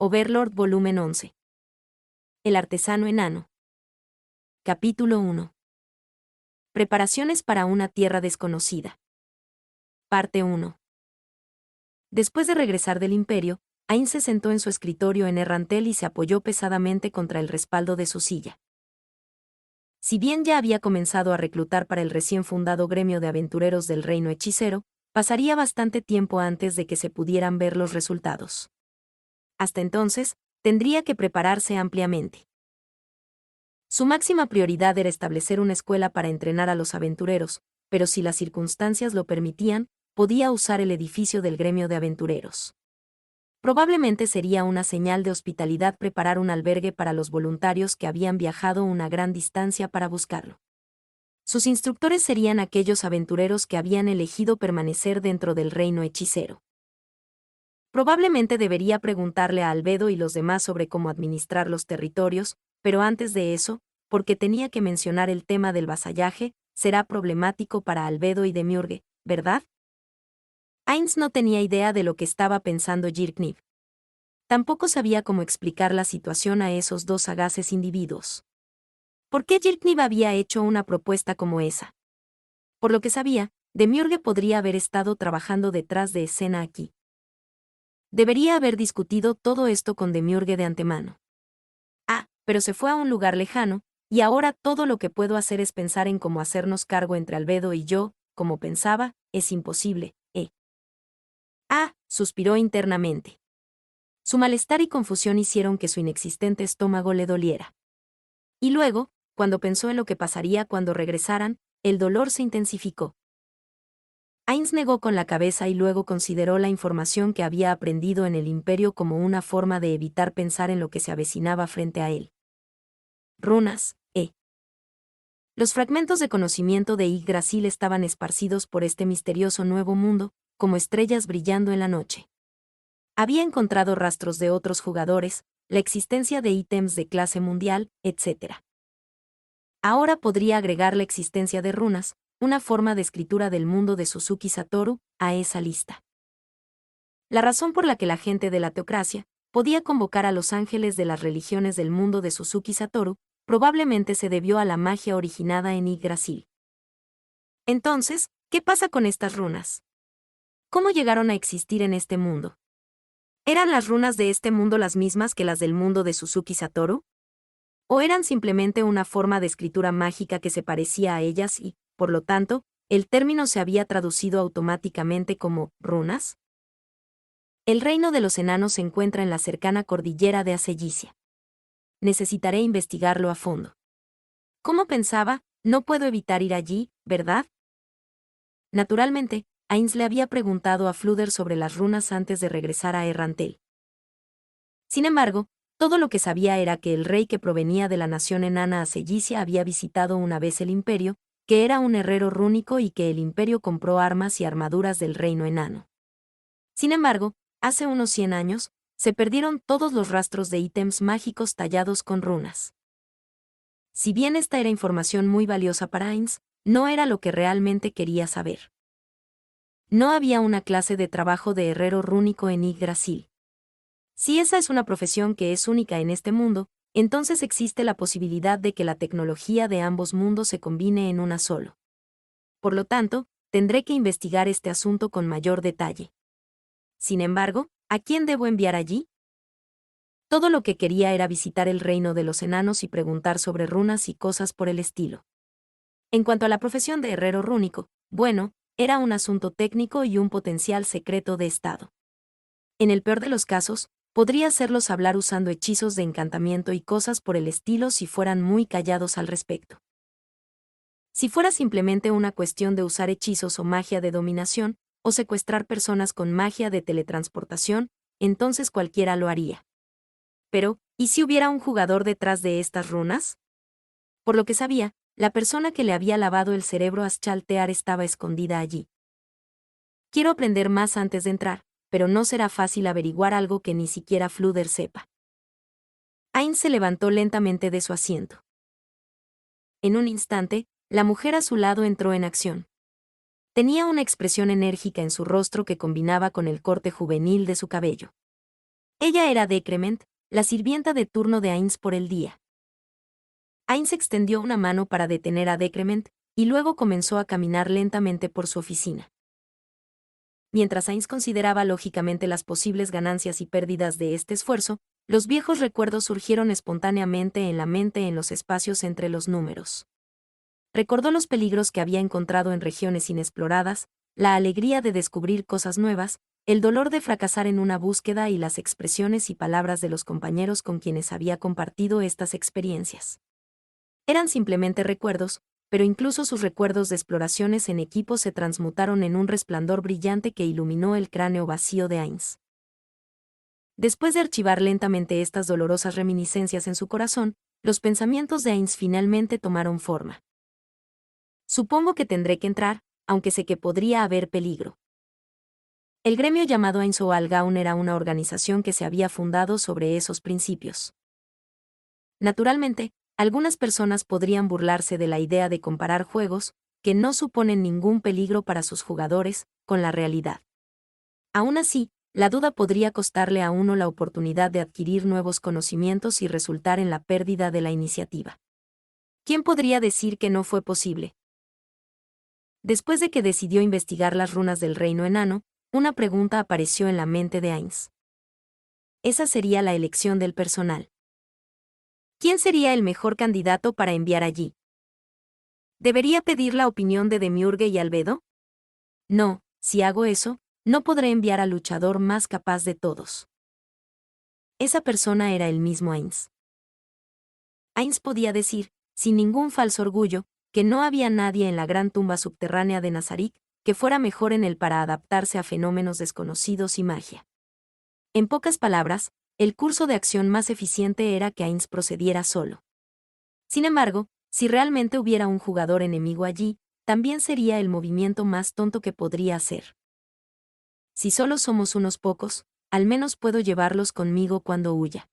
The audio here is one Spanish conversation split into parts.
Overlord Volumen 11. El artesano enano. Capítulo 1. Preparaciones para una tierra desconocida. Parte 1. Después de regresar del Imperio, Ainz se sentó en su escritorio en Errantel y se apoyó pesadamente contra el respaldo de su silla. Si bien ya había comenzado a reclutar para el recién fundado gremio de aventureros del Reino Hechicero, pasaría bastante tiempo antes de que se pudieran ver los resultados. Hasta entonces, tendría que prepararse ampliamente. Su máxima prioridad era establecer una escuela para entrenar a los aventureros, pero si las circunstancias lo permitían, podía usar el edificio del gremio de aventureros. Probablemente sería una señal de hospitalidad preparar un albergue para los voluntarios que habían viajado una gran distancia para buscarlo. Sus instructores serían aquellos aventureros que habían elegido permanecer dentro del reino hechicero. Probablemente debería preguntarle a Albedo y los demás sobre cómo administrar los territorios, pero antes de eso, porque tenía que mencionar el tema del vasallaje, será problemático para Albedo y Demiurge, ¿verdad? Ainz no tenía idea de lo que estaba pensando Jirkniv. Tampoco sabía cómo explicar la situación a esos dos sagaces individuos. ¿Por qué Jirkniv había hecho una propuesta como esa? Por lo que sabía, Demiurge podría haber estado trabajando detrás de escena aquí. Debería haber discutido todo esto con Demiurge de antemano. Pero se fue a un lugar lejano, y ahora todo lo que puedo hacer es pensar en cómo hacernos cargo entre Albedo y yo, como pensaba, es imposible, suspiró internamente. Su malestar y confusión hicieron que su inexistente estómago le doliera. Y luego, cuando pensó en lo que pasaría cuando regresaran, el dolor se intensificó. Ainz negó con la cabeza y luego consideró la información que había aprendido en el Imperio como una forma de evitar pensar en lo que se avecinaba frente a él. Runas, Los fragmentos de conocimiento de Yggdrasil estaban esparcidos por este misterioso nuevo mundo, como estrellas brillando en la noche. Había encontrado rastros de otros jugadores, la existencia de ítems de clase mundial, etc. Ahora podría agregar la existencia de runas, una forma de escritura del mundo de Suzuki Satoru, a esa lista. La razón por la que la gente de la teocracia podía convocar a los ángeles de las religiones del mundo de Suzuki Satoru probablemente se debió a la magia originada en Yggdrasil. Entonces, ¿qué pasa con estas runas? ¿Cómo llegaron a existir en este mundo? ¿Eran las runas de este mundo las mismas que las del mundo de Suzuki Satoru? ¿O eran simplemente una forma de escritura mágica que se parecía a ellas y, por lo tanto, el término se había traducido automáticamente como runas? El reino de los enanos se encuentra en la cercana cordillera de Acellicia. Necesitaré investigarlo a fondo. ¿Cómo pensaba? No puedo evitar ir allí, ¿verdad? Naturalmente, Ainz le había preguntado a Fluder sobre las runas antes de regresar a Errantel. Sin embargo, todo lo que sabía era que el rey que provenía de la nación enana Acellicia había visitado una vez el imperio, que era un herrero rúnico y que el imperio compró armas y armaduras del reino enano. Sin embargo, hace unos 100 años, se perdieron todos los rastros de ítems mágicos tallados con runas. Si bien esta era información muy valiosa para Ainz, no era lo que realmente quería saber. No había una clase de trabajo de herrero rúnico en Yggdrasil. Si esa es una profesión que es única en este mundo, entonces existe la posibilidad de que la tecnología de ambos mundos se combine en una solo. Por lo tanto, tendré que investigar este asunto con mayor detalle. Sin embargo, ¿a quién debo enviar allí? Todo lo que quería era visitar el reino de los enanos y preguntar sobre runas y cosas por el estilo. En cuanto a la profesión de herrero rúnico, bueno, era un asunto técnico y un potencial secreto de Estado. En el peor de los casos, podría hacerlos hablar usando hechizos de encantamiento y cosas por el estilo si fueran muy callados al respecto. Si fuera simplemente una cuestión de usar hechizos o magia de dominación, o secuestrar personas con magia de teletransportación, entonces cualquiera lo haría. Pero, ¿y si hubiera un jugador detrás de estas runas? Por lo que sabía, la persona que le había lavado el cerebro a Schaltear estaba escondida allí. Quiero aprender más antes de entrar, pero no será fácil averiguar algo que ni siquiera Fluder sepa. Ainz se levantó lentamente de su asiento. En un instante, la mujer a su lado entró en acción. Tenía una expresión enérgica en su rostro que combinaba con el corte juvenil de su cabello. Ella era Decrement, la sirvienta de turno de Ainz por el día. Ainz extendió una mano para detener a Decrement, y luego comenzó a caminar lentamente por su oficina. Mientras Ainz consideraba lógicamente las posibles ganancias y pérdidas de este esfuerzo, los viejos recuerdos surgieron espontáneamente en la mente en los espacios entre los números. Recordó los peligros que había encontrado en regiones inexploradas, la alegría de descubrir cosas nuevas, el dolor de fracasar en una búsqueda y las expresiones y palabras de los compañeros con quienes había compartido estas experiencias. Eran simplemente recuerdos, pero incluso sus recuerdos de exploraciones en equipo se transmutaron en un resplandor brillante que iluminó el cráneo vacío de Ainz. Después de archivar lentamente estas dolorosas reminiscencias en su corazón, los pensamientos de Ainz finalmente tomaron forma. Supongo que tendré que entrar, aunque sé que podría haber peligro. El gremio llamado Ainz Oal Gaun era una organización que se había fundado sobre esos principios. Naturalmente, algunas personas podrían burlarse de la idea de comparar juegos, que no suponen ningún peligro para sus jugadores, con la realidad. Aún así, la duda podría costarle a uno la oportunidad de adquirir nuevos conocimientos y resultar en la pérdida de la iniciativa. ¿Quién podría decir que no fue posible? Después de que decidió investigar las runas del reino enano, una pregunta apareció en la mente de Ainz. Esa sería la elección del personal. ¿Quién sería el mejor candidato para enviar allí? ¿Debería pedir la opinión de Demiurge y Albedo? No, si hago eso, no podré enviar al luchador más capaz de todos. Esa persona era el mismo Ainz. Ainz podía decir, sin ningún falso orgullo, que no había nadie en la gran tumba subterránea de Nazarick que fuera mejor en él para adaptarse a fenómenos desconocidos y magia. En pocas palabras, el curso de acción más eficiente era que Ainz procediera solo. Sin embargo, si realmente hubiera un jugador enemigo allí, también sería el movimiento más tonto que podría hacer. Si solo somos unos pocos, al menos puedo llevarlos conmigo cuando huya.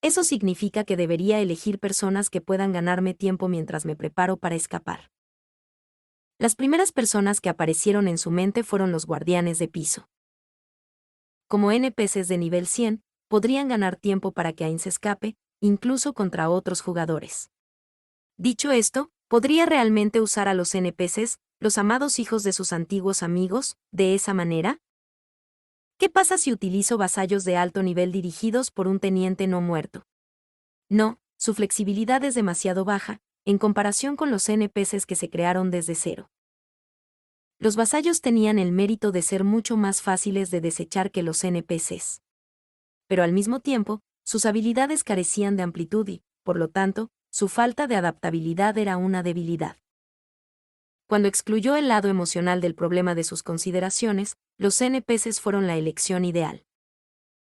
Eso significa que debería elegir personas que puedan ganarme tiempo mientras me preparo para escapar. Las primeras personas que aparecieron en su mente fueron los guardianes de piso. Como NPCs de nivel 100, podrían ganar tiempo para que Ainz escape, incluso contra otros jugadores. Dicho esto, ¿podría realmente usar a los NPCs, los amados hijos de sus antiguos amigos, de esa manera? ¿Qué pasa si utilizo vasallos de alto nivel dirigidos por un teniente no muerto? No, su flexibilidad es demasiado baja, en comparación con los NPCs que se crearon desde cero. Los vasallos tenían el mérito de ser mucho más fáciles de desechar que los NPCs. Pero al mismo tiempo, sus habilidades carecían de amplitud y, por lo tanto, su falta de adaptabilidad era una debilidad. Cuando excluyó el lado emocional del problema de sus consideraciones, los NPCs fueron la elección ideal.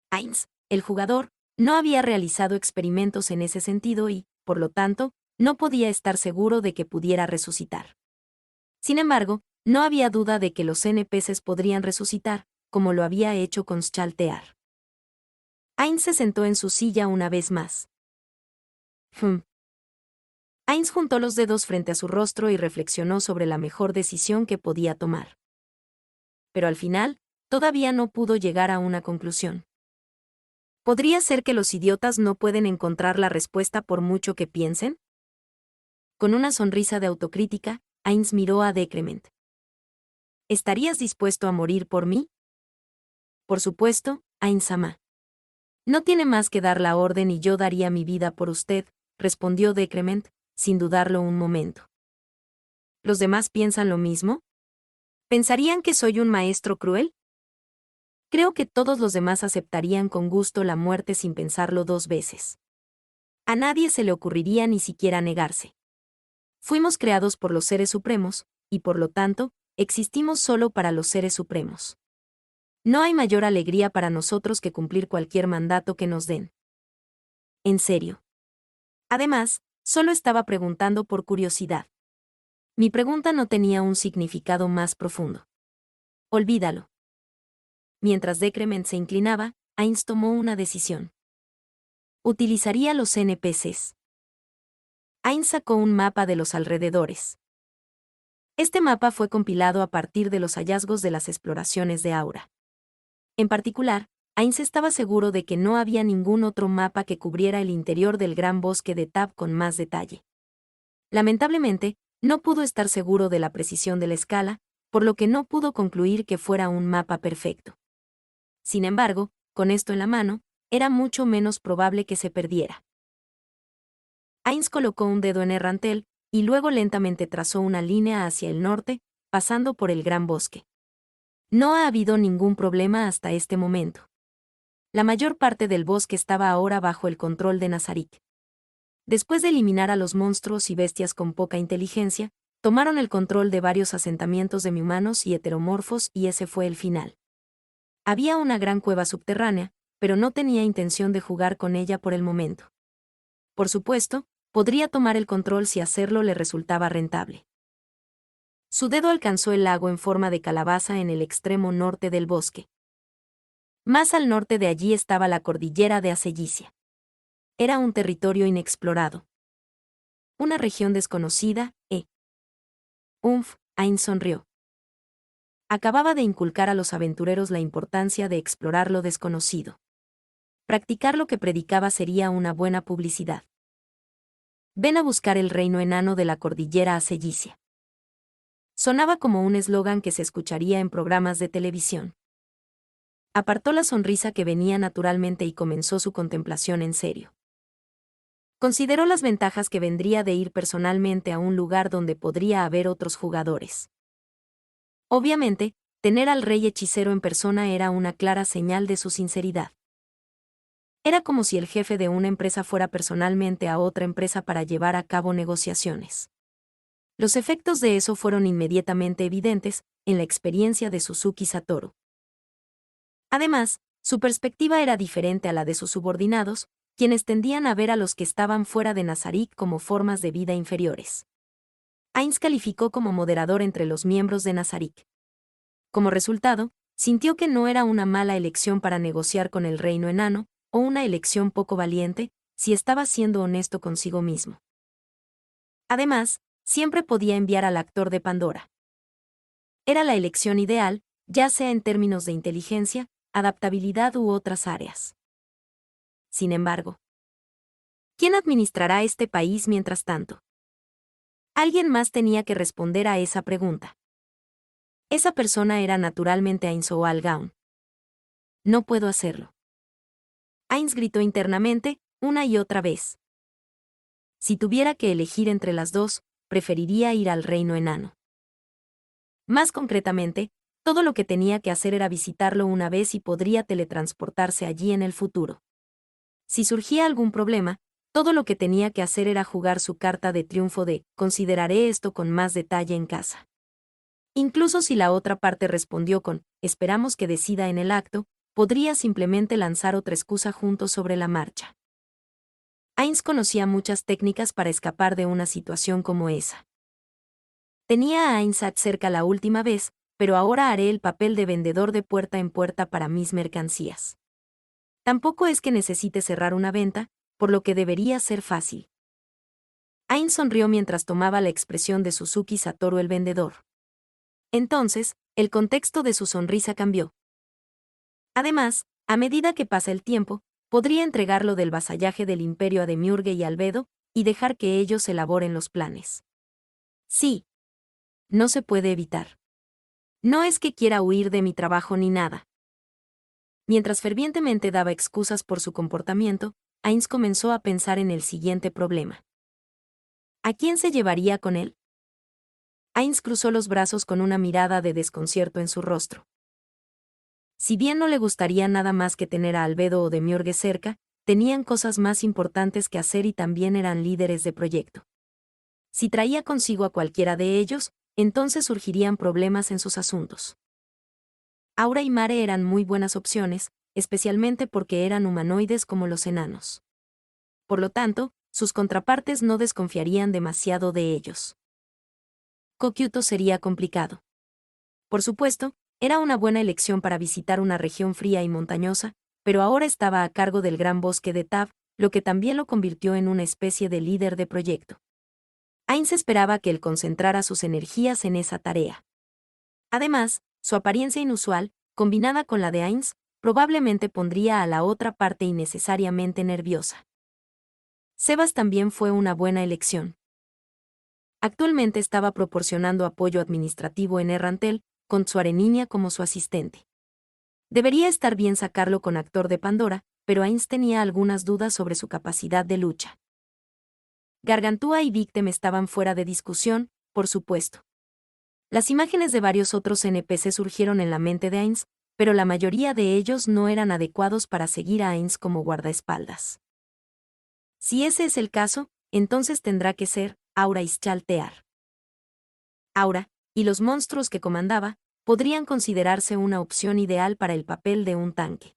Ainz, el jugador, no había realizado experimentos en ese sentido y, por lo tanto, no podía estar seguro de que pudiera resucitar. Sin embargo, no había duda de que los NPCs podrían resucitar, como lo había hecho con Schaltear. Ainz se sentó en su silla una vez más. Ainz juntó los dedos frente a su rostro y reflexionó sobre la mejor decisión que podía tomar. Pero al final, todavía no pudo llegar a una conclusión. ¿Podría ser que los idiotas no pueden encontrar la respuesta por mucho que piensen? Con una sonrisa de autocrítica, Ainz miró a Decrement. ¿Estarías dispuesto a morir por mí? Por supuesto, Ainz-sama. No tiene más que dar la orden y yo daría mi vida por usted, respondió Decrement, sin dudarlo un momento. ¿Los demás piensan lo mismo? ¿Pensarían que soy un maestro cruel? Creo que todos los demás aceptarían con gusto la muerte sin pensarlo dos veces. A nadie se le ocurriría ni siquiera negarse. Fuimos creados por los seres supremos, y por lo tanto, existimos solo para los seres supremos. No hay mayor alegría para nosotros que cumplir cualquier mandato que nos den. En serio. Además, solo estaba preguntando por curiosidad. Mi pregunta no tenía un significado más profundo. Olvídalo. Mientras Decrement se inclinaba, Ainz tomó una decisión. Utilizaría los NPCs. Ainz sacó un mapa de los alrededores. Este mapa fue compilado a partir de los hallazgos de las exploraciones de Aura. En particular, Ainz estaba seguro de que no había ningún otro mapa que cubriera el interior del gran bosque de Tab con más detalle. Lamentablemente, no pudo estar seguro de la precisión de la escala, por lo que no pudo concluir que fuera un mapa perfecto. Sin embargo, con esto en la mano, era mucho menos probable que se perdiera. Ainz colocó un dedo en el rantel, y luego lentamente trazó una línea hacia el norte, pasando por el gran bosque. No ha habido ningún problema hasta este momento. La mayor parte del bosque estaba ahora bajo el control de Nazarik. Después de eliminar a los monstruos y bestias con poca inteligencia, tomaron el control de varios asentamientos demi-humanos y heteromorfos y ese fue el final. Había una gran cueva subterránea, pero no tenía intención de jugar con ella por el momento. Por supuesto, podría tomar el control si hacerlo le resultaba rentable. Su dedo alcanzó el lago en forma de calabaza en el extremo norte del bosque. Más al norte de allí estaba la cordillera de Acellicia. Era un territorio inexplorado. Una región desconocida, Ainz sonrió. Acababa de inculcar a los aventureros la importancia de explorar lo desconocido. Practicar lo que predicaba sería una buena publicidad. Ven a buscar el reino enano de la cordillera Acellicia. Sonaba como un eslogan que se escucharía en programas de televisión. Apartó la sonrisa que venía naturalmente y comenzó su contemplación en serio. Consideró las ventajas que vendría de ir personalmente a un lugar donde podría haber otros jugadores. Obviamente, tener al rey hechicero en persona era una clara señal de su sinceridad. Era como si el jefe de una empresa fuera personalmente a otra empresa para llevar a cabo negociaciones. Los efectos de eso fueron inmediatamente evidentes en la experiencia de Suzuki Satoru. Además, su perspectiva era diferente a la de sus subordinados, quienes tendían a ver a los que estaban fuera de Nazarik como formas de vida inferiores. Ainz calificó como moderador entre los miembros de Nazarik. Como resultado, sintió que no era una mala elección para negociar con el reino enano, o una elección poco valiente, si estaba siendo honesto consigo mismo. Además, siempre podía enviar al actor de Pandora. Era la elección ideal, ya sea en términos de inteligencia, adaptabilidad u otras áreas. Sin embargo, ¿quién administrará este país mientras tanto? Alguien más tenía que responder a esa pregunta. Esa persona era naturalmente Ainz O'Algaun. No puedo hacerlo. Ainz gritó internamente, una y otra vez. Si tuviera que elegir entre las dos, preferiría ir al reino enano. Más concretamente, todo lo que tenía que hacer era visitarlo una vez y podría teletransportarse allí en el futuro. Si surgía algún problema, todo lo que tenía que hacer era jugar su carta de triunfo de «consideraré esto con más detalle en casa». Incluso si la otra parte respondió con «esperamos que decida en el acto», podría simplemente lanzar otra excusa juntos sobre la marcha. Ainz conocía muchas técnicas para escapar de una situación como esa. Tenía a Ainsat cerca la última vez, pero ahora haré el papel de vendedor de puerta en puerta para mis mercancías. Tampoco es que necesite cerrar una venta, por lo que debería ser fácil. Ainz sonrió mientras tomaba la expresión de Suzuki Satoru el vendedor. Entonces, el contexto de su sonrisa cambió. Además, a medida que pasa el tiempo, podría entregarlo del vasallaje del imperio a Demiurge y Albedo, y dejar que ellos elaboren los planes. Sí. No se puede evitar. No es que quiera huir de mi trabajo ni nada. Mientras fervientemente daba excusas por su comportamiento, Ainz comenzó a pensar en el siguiente problema. ¿A quién se llevaría con él? Ainz cruzó los brazos con una mirada de desconcierto en su rostro. Si bien no le gustaría nada más que tener a Albedo o Demiurge cerca, tenían cosas más importantes que hacer y también eran líderes de proyecto. Si traía consigo a cualquiera de ellos, entonces surgirían problemas en sus asuntos. Aura y Mare eran muy buenas opciones, especialmente porque eran humanoides como los enanos. Por lo tanto, sus contrapartes no desconfiarían demasiado de ellos. Kokyuto sería complicado. Por supuesto, era una buena elección para visitar una región fría y montañosa, pero ahora estaba a cargo del gran bosque de Tab, lo que también lo convirtió en una especie de líder de proyecto. Ainz esperaba que él concentrara sus energías en esa tarea. Además, su apariencia inusual, combinada con la de Ainz, probablemente pondría a la otra parte innecesariamente nerviosa. Sebas también fue una buena elección. Actualmente estaba proporcionando apoyo administrativo en Errantel, con su Areninia como su asistente. Debería estar bien sacarlo con Actor de Pandora, pero Ainz tenía algunas dudas sobre su capacidad de lucha. Gargantúa y Victim estaban fuera de discusión, por supuesto. Las imágenes de varios otros NPC surgieron en la mente de Ainz, pero la mayoría de ellos no eran adecuados para seguir a Ainz como guardaespaldas. Si ese es el caso, entonces tendrá que ser Aura Ischaltear. Aura, y los monstruos que comandaba, podrían considerarse una opción ideal para el papel de un tanque.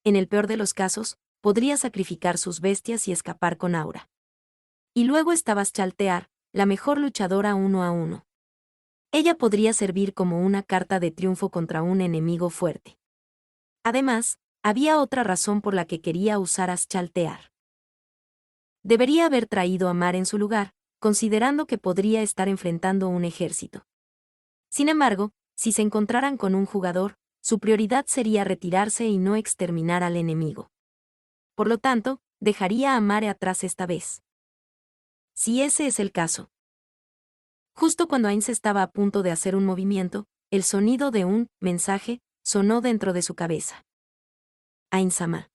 En el peor de los casos, podría sacrificar sus bestias y escapar con Aura. Y luego estaba Ischaltear, la mejor luchadora 1 a 1. Ella podría servir como una carta de triunfo contra un enemigo fuerte. Además, había otra razón por la que quería usar a Ischaltear. Debería haber traído a Mar en su lugar, considerando que podría estar enfrentando un ejército. Sin embargo, si se encontraran con un jugador, su prioridad sería retirarse y no exterminar al enemigo. Por lo tanto, dejaría a Mare atrás esta vez. Si ese es el caso. Justo cuando Ainz estaba a punto de hacer un movimiento, el sonido de un mensaje sonó dentro de su cabeza. Ainz-sama.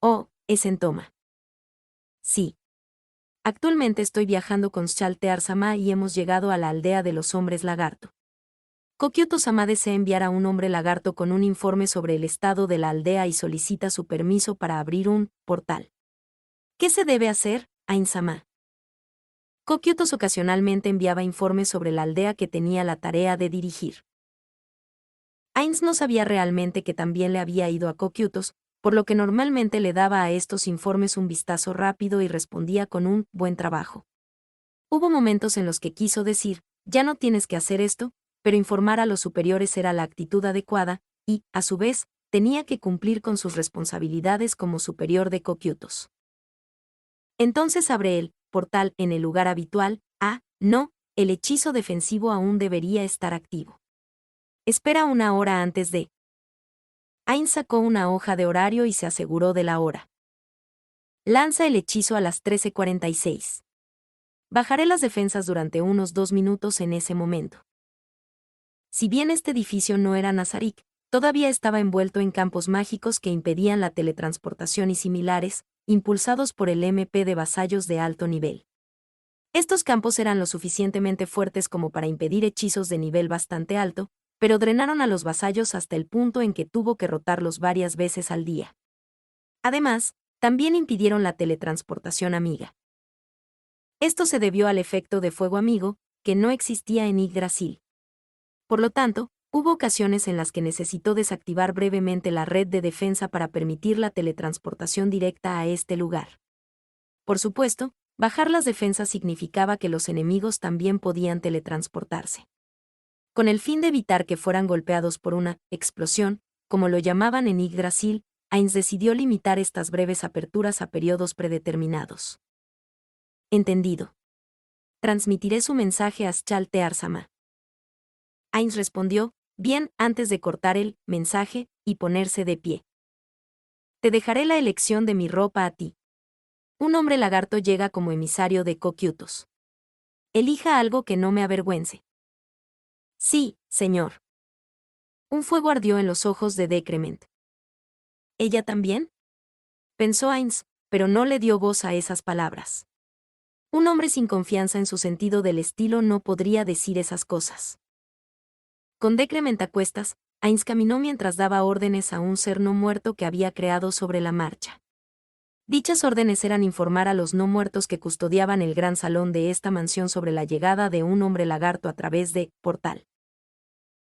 Oh, es en Toma. Sí. Actualmente estoy viajando con Ischaltear-sama y hemos llegado a la aldea de los hombres lagarto. Kokioto-sama desea enviar a un hombre lagarto con un informe sobre el estado de la aldea y solicita su permiso para abrir un portal. ¿Qué se debe hacer, Ainz-sama? Kokiotos ocasionalmente enviaba informes sobre la aldea que tenía la tarea de dirigir. Ainz no sabía realmente que también le había ido a Kokiotos, por lo que normalmente le daba a estos informes un vistazo rápido y respondía con un buen trabajo. Hubo momentos en los que quiso decir, ya no tienes que hacer esto, pero informar a los superiores era la actitud adecuada, y, a su vez, tenía que cumplir con sus responsabilidades como superior de Kokiotos. Entonces abre el portal en el lugar habitual. No, el hechizo defensivo aún debería estar activo. Espera una hora antes de. Ainz sacó una hoja de horario y se aseguró de la hora. Lanza el hechizo a las 13:46. Bajaré las defensas durante unos 2 minutos en ese momento. Si bien este edificio no era Nazarik, todavía estaba envuelto en campos mágicos que impedían la teletransportación y similares, impulsados por el MP de vasallos de alto nivel. Estos campos eran lo suficientemente fuertes como para impedir hechizos de nivel bastante alto, pero drenaron a los vasallos hasta el punto en que tuvo que rotarlos varias veces al día. Además, también impidieron la teletransportación amiga. Esto se debió al efecto de fuego amigo, que no existía en Yggdrasil. Por lo tanto, hubo ocasiones en las que necesitó desactivar brevemente la red de defensa para permitir la teletransportación directa a este lugar. Por supuesto, bajar las defensas significaba que los enemigos también podían teletransportarse. Con el fin de evitar que fueran golpeados por una explosión, como lo llamaban en Yggdrasil, Ainz decidió limitar estas breves aperturas a periodos predeterminados. Entendido. Transmitiré su mensaje a Ischaltear-sama. Ainz respondió, bien, antes de cortar el mensaje y ponerse de pie. Te dejaré la elección de mi ropa a ti. Un hombre lagarto llega como emisario de Kokiotos. Elija algo que no me avergüence. Sí, señor. Un fuego ardió en los ojos de Decrement. ¿Ella también? Pensó Ainz, pero no le dio voz a esas palabras. Un hombre sin confianza en su sentido del estilo no podría decir esas cosas. Con Decrement a cuestas, Ainz caminó mientras daba órdenes a un ser no muerto que había creado sobre la marcha. Dichas órdenes eran informar a los no muertos que custodiaban el gran salón de esta mansión sobre la llegada de un hombre lagarto a través de portal.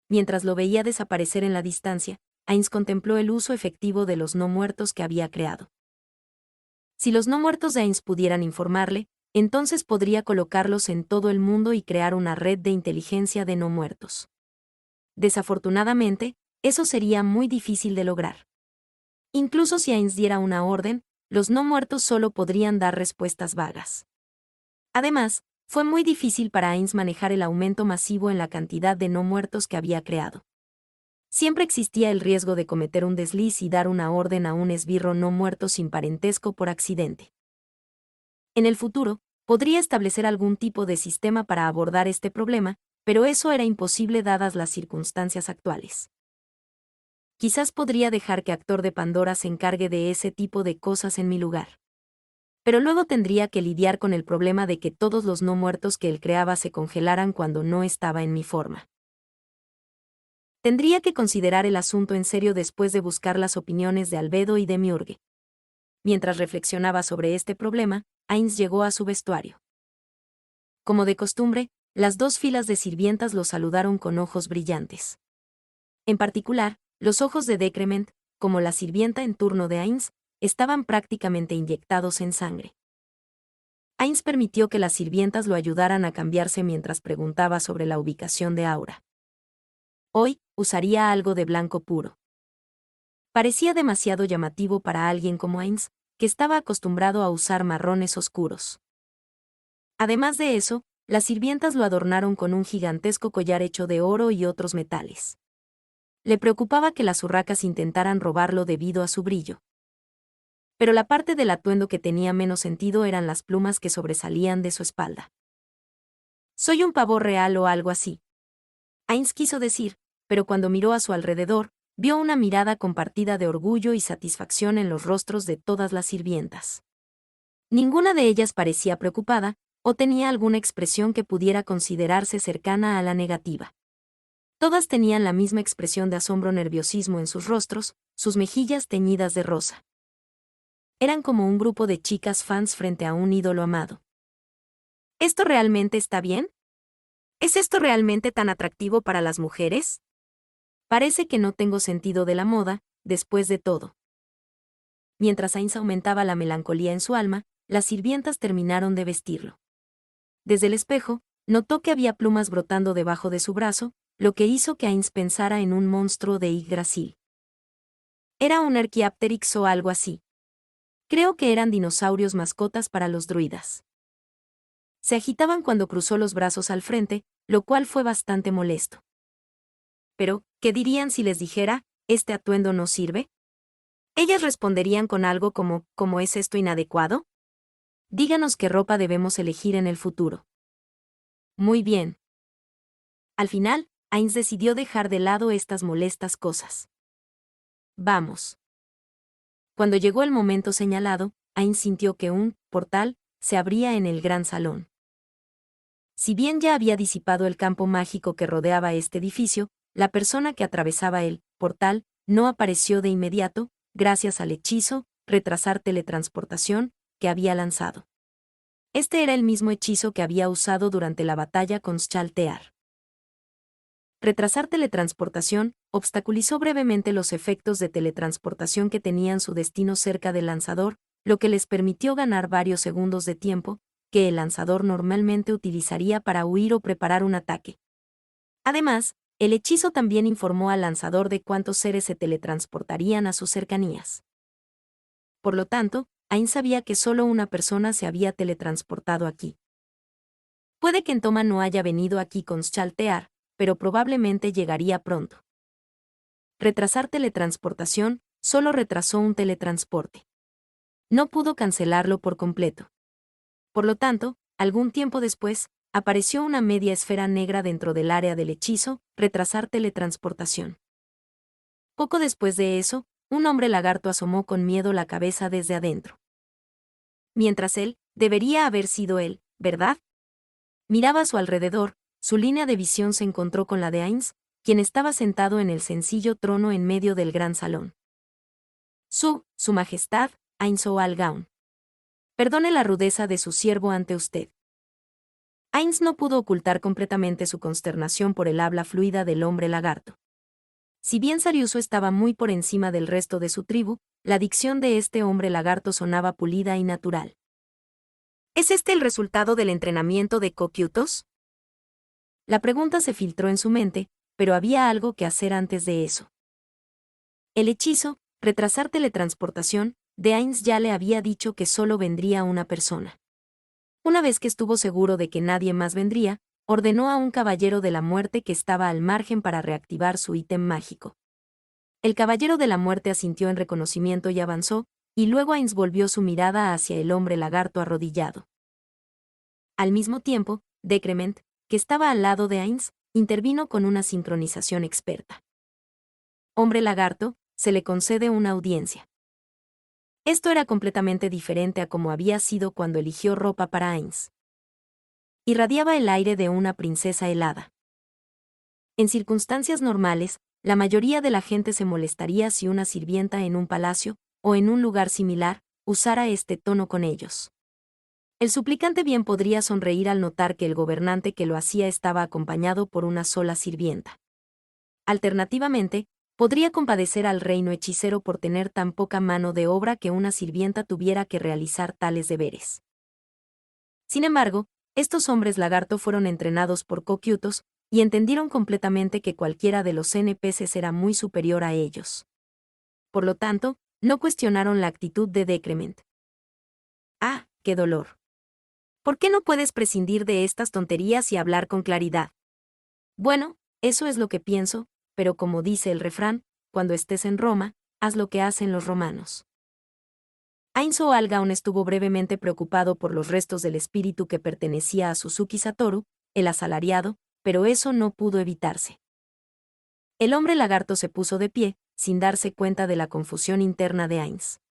Mientras lo veía desaparecer en la distancia, Ainz contempló el uso efectivo de los no muertos que había creado. Si los no muertos de Ainz pudieran informarle, entonces podría colocarlos en todo el mundo y crear una red de inteligencia de no muertos. Desafortunadamente, eso sería muy difícil de lograr. Incluso si Ainz diera una orden, los no muertos solo podrían dar respuestas vagas. Además, fue muy difícil para Ainz manejar el aumento masivo en la cantidad de no muertos que había creado. Siempre existía el riesgo de cometer un desliz y dar una orden a un esbirro no muerto sin parentesco por accidente. En el futuro, podría establecer algún tipo de sistema para abordar este problema, pero eso era imposible dadas las circunstancias actuales. Quizás podría dejar que Actor de Pandora se encargue de ese tipo de cosas en mi lugar. Pero luego tendría que lidiar con el problema de que todos los no muertos que él creaba se congelaran cuando no estaba en mi forma. Tendría que considerar el asunto en serio después de buscar las opiniones de Albedo y de Miurge. Mientras reflexionaba sobre este problema, Ainz llegó a su vestuario. Como de costumbre, las dos filas de sirvientas lo saludaron con ojos brillantes. En particular, los ojos de Decrement, como la sirvienta en turno de Ainz, estaban prácticamente inyectados en sangre. Ainz permitió que las sirvientas lo ayudaran a cambiarse mientras preguntaba sobre la ubicación de Aura. Hoy, usaría algo de blanco puro. Parecía demasiado llamativo para alguien como Ainz, que estaba acostumbrado a usar marrones oscuros. Además de eso, las sirvientas lo adornaron con un gigantesco collar hecho de oro y otros metales. Le preocupaba que las urracas intentaran robarlo debido a su brillo. Pero la parte del atuendo que tenía menos sentido eran las plumas que sobresalían de su espalda. «Soy un pavo real o algo así», Ainz quiso decir, pero cuando miró a su alrededor, vio una mirada compartida de orgullo y satisfacción en los rostros de todas las sirvientas. Ninguna de ellas parecía preocupada, o tenía alguna expresión que pudiera considerarse cercana a la negativa. Todas tenían la misma expresión de asombro-nerviosismo en sus rostros, sus mejillas teñidas de rosa. Eran como un grupo de chicas fans frente a un ídolo amado. ¿Esto realmente está bien? ¿Es esto realmente tan atractivo para las mujeres? Parece que no tengo sentido de la moda, después de todo. Mientras Ainz aumentaba la melancolía en su alma, las sirvientas terminaron de vestirlo. Desde el espejo, notó que había plumas brotando debajo de su brazo, lo que hizo que Ainz pensara en un monstruo de Yggdrasil. Era un Archaeopteryx o algo así. Creo que eran dinosaurios mascotas para los druidas. Se agitaban cuando cruzó los brazos al frente, lo cual fue bastante molesto. Pero, ¿qué dirían si les dijera, este atuendo no sirve? Ellas responderían con algo como, ¿cómo es esto inadecuado? Díganos qué ropa debemos elegir en el futuro. Muy bien. Al final, Ainz decidió dejar de lado estas molestas cosas. Vamos. Cuando llegó el momento señalado, Ainz sintió que un portal se abría en el gran salón. Si bien ya había disipado el campo mágico que rodeaba este edificio, la persona que atravesaba el portal no apareció de inmediato, gracias al hechizo, retrasar teletransportación, que había lanzado. Este era el mismo hechizo que había usado durante la batalla con Shaltear. Retrasar teletransportación obstaculizó brevemente los efectos de teletransportación que tenían su destino cerca del lanzador, lo que les permitió ganar varios segundos de tiempo, que el lanzador normalmente utilizaría para huir o preparar un ataque. Además, el hechizo también informó al lanzador de cuántos seres se teletransportarían a sus cercanías. Por lo tanto, Ainz sabía que solo una persona se había teletransportado aquí. Puede que Entoma no haya venido aquí con Shaltear, pero probablemente llegaría pronto. Retrasar teletransportación solo retrasó un teletransporte. No pudo cancelarlo por completo. Por lo tanto, algún tiempo después, apareció una media esfera negra dentro del área del hechizo, retrasar teletransportación. Poco después de eso, un hombre lagarto asomó con miedo la cabeza desde adentro. Mientras él, debería haber sido él, ¿verdad? Miraba a su alrededor, su línea de visión se encontró con la de Ainz, quien estaba sentado en el sencillo trono en medio del gran salón. Su majestad, Ainz O'Algaun. Perdone la rudeza de su siervo ante usted. Ainz no pudo ocultar completamente su consternación por el habla fluida del hombre lagarto. Si bien Sariuso estaba muy por encima del resto de su tribu, la dicción de este hombre lagarto sonaba pulida y natural. ¿Es este el resultado del entrenamiento de Cocyutos? La pregunta se filtró en su mente, pero había algo que hacer antes de eso. El hechizo, retrasar teletransportación, de Ainz ya le había dicho que solo vendría una persona. Una vez que estuvo seguro de que nadie más vendría, ordenó a un caballero de la muerte que estaba al margen para reactivar su ítem mágico. El caballero de la muerte asintió en reconocimiento y avanzó, y luego Ainz volvió su mirada hacia el hombre lagarto arrodillado. Al mismo tiempo, Decrement, que estaba al lado de Ainz, intervino con una sincronización experta. Hombre lagarto, se le concede una audiencia. Esto era completamente diferente a como había sido cuando eligió ropa para Ainz. Irradiaba el aire de una princesa helada. En circunstancias normales, la mayoría de la gente se molestaría si una sirvienta en un palacio, o en un lugar similar, usara este tono con ellos. El suplicante bien podría sonreír al notar que el gobernante que lo hacía estaba acompañado por una sola sirvienta. Alternativamente, podría compadecer al reino hechicero por tener tan poca mano de obra que una sirvienta tuviera que realizar tales deberes. Sin embargo, estos hombres lagarto fueron entrenados por Cocytus, y entendieron completamente que cualquiera de los NPCs era muy superior a ellos. Por lo tanto, no cuestionaron la actitud de Decrement. ¡Ah, qué dolor! ¿Por qué no puedes prescindir de estas tonterías y hablar con claridad? Bueno, eso es lo que pienso, pero como dice el refrán, cuando estés en Roma, haz lo que hacen los romanos. Ainz Algaon estuvo brevemente preocupado por los restos del espíritu que pertenecía a Suzuki Satoru, el asalariado, pero eso no pudo evitarse. El hombre lagarto se puso de pie, sin darse cuenta de la confusión interna de Ainz.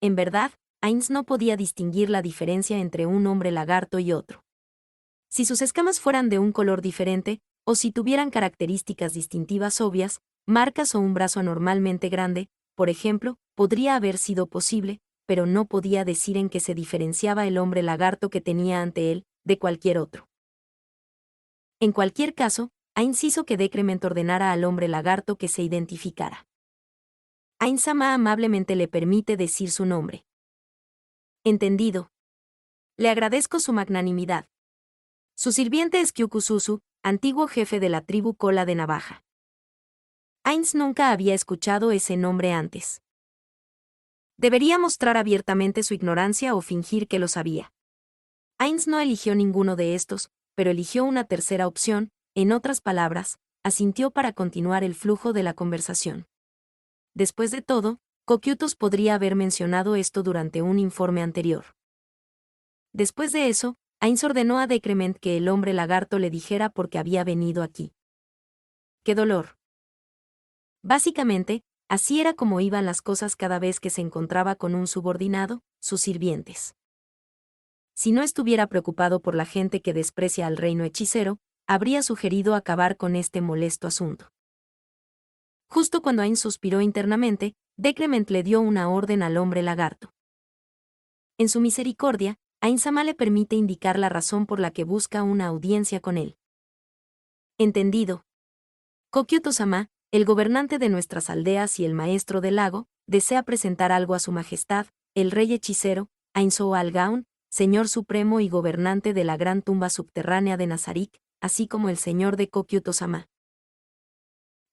En verdad, Ainz no podía distinguir la diferencia entre un hombre lagarto y otro. Si sus escamas fueran de un color diferente, o si tuvieran características distintivas obvias, marcas o un brazo anormalmente grande, por ejemplo, podría haber sido posible, pero no podía decir en qué se diferenciaba el hombre lagarto que tenía ante él, de cualquier otro. En cualquier caso, Ainz hizo que Decrement ordenara al hombre lagarto que se identificara. Ainz-sama amablemente le permite decir su nombre. Entendido. Le agradezco su magnanimidad. Su sirviente es Kyukususu, antiguo jefe de la tribu Cola de Navaja. Ainz nunca había escuchado ese nombre antes. Debería mostrar abiertamente su ignorancia o fingir que lo sabía. Ainz no eligió ninguno de estos, pero eligió una tercera opción, en otras palabras, asintió para continuar el flujo de la conversación. Después de todo, Cocytus podría haber mencionado esto durante un informe anterior. Después de eso, Ainz ordenó a Decrement que el hombre lagarto le dijera por qué había venido aquí. ¡Qué dolor! Básicamente, así era como iban las cosas cada vez que se encontraba con un subordinado, sus sirvientes. Si no estuviera preocupado por la gente que desprecia al reino hechicero, habría sugerido acabar con este molesto asunto. Justo cuando Ainz suspiró internamente, Decrement le dio una orden al hombre lagarto. En su misericordia, Ainz-sama le permite indicar la razón por la que busca una audiencia con él. Entendido. Cocytus-sama, el gobernante de nuestras aldeas y el maestro del lago, desea presentar algo a su majestad, el rey hechicero, Ainz Algaon, señor supremo y gobernante de la gran tumba subterránea de Nazarik, así como el señor de Cocytus-sama.